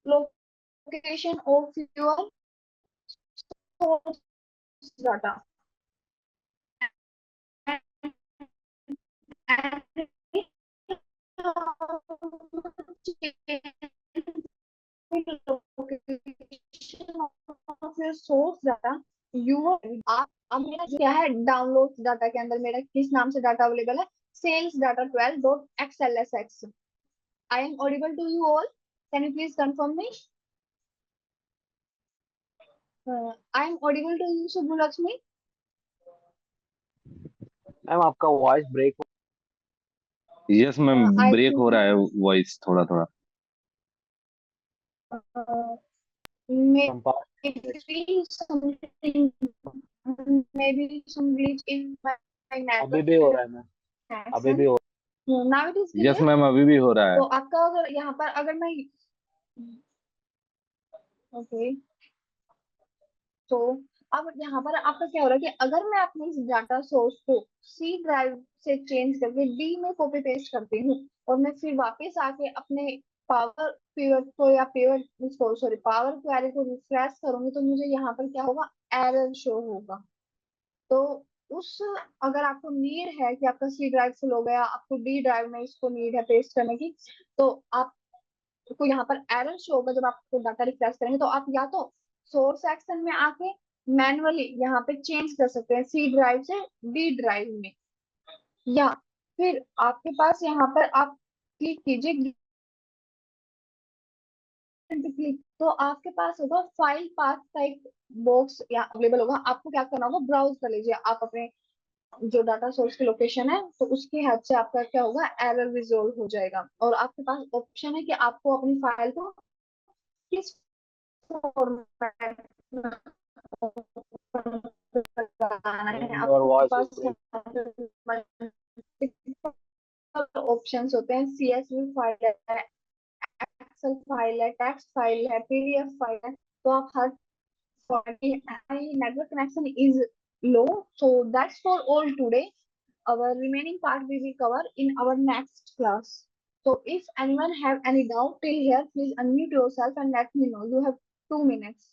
location of your source data. And location of your source data, you आप अब मेरा क्या है, download data के अंदर मेरा किस नाम से डाटा अवेलेबल है, sales data 12.xlsx. I am audible to you all. Can you please confirm me? I am audible to you, Subhu Lakshmi. Ma'am आपका voice break yes ma'am, I break think हो रहा है voice थोड़ा थोड़ा। maybe something, maybe some glitch in my अभी network भी हो रहा है मैम, अभी भी connection. हो Now it is yes clear. Ma'am, अभी भी हो रहा है। तो आपका अगर यहाँ पर अगर मैं ओके, तो अब यहाँ पर आपका क्या हो रहा है कि अगर मैं अपने इस डाटा सोर्स को सी ड्राइव से चेंज करके डी में कॉपी पेस्ट करती हूँ, और मैं फिर वापस आके अपने पावर पिवट को या पिवट सॉरी पावर क्वेरी को रिफ्रेश करूंगी, तो मुझे यहाँ पर क्या होगा, एरर शो होगा। तो उस अगर आपको नीड है कि आपका सी ड्राइव फुल हो गया, आपको डी ड्राइव में इसको नीड है पेस्ट करने की, तो आपको यहाँ पर एरर शो होगा जब आपको डाटा रिफ्रेश करेंगे। तो आप या तो सोर्स एक्शन में आके मैनुअली यहाँ पे चेंज कर सकते हैं सी ड्राइव से डी ड्राइव में, या फिर आपके पास यहाँ पर आप क्लिक कीजिए क्लिक, तो आपके पास होगा फाइल पाथ का एक बॉक्स या अवेलेबल होगा। आपको क्या करना होगा, ब्राउज कर लीजिए आप अपने जो डाटा सोर्स की लोकेशन है, तो उसकी हेल्प से आपका क्या होगा, एरर रिजोल्व हो जाएगा। और आपके पास ऑप्शन है कि आपको अपनी फाइल को किस फॉर्मेट में लगाना है। मैम, योर आपके वॉइस पास इज ऑप्शंस होते हैं, CSV फाइल है, एक्सेल फाइल है, टेक्स्ट फाइल है, PDF फाइल है, तो आप हर network connection is low. So that's for all today. Our remaining part we will cover in our next class. So if anyone have any doubt till here, please unmute yourself and let me know. You have 2 minutes.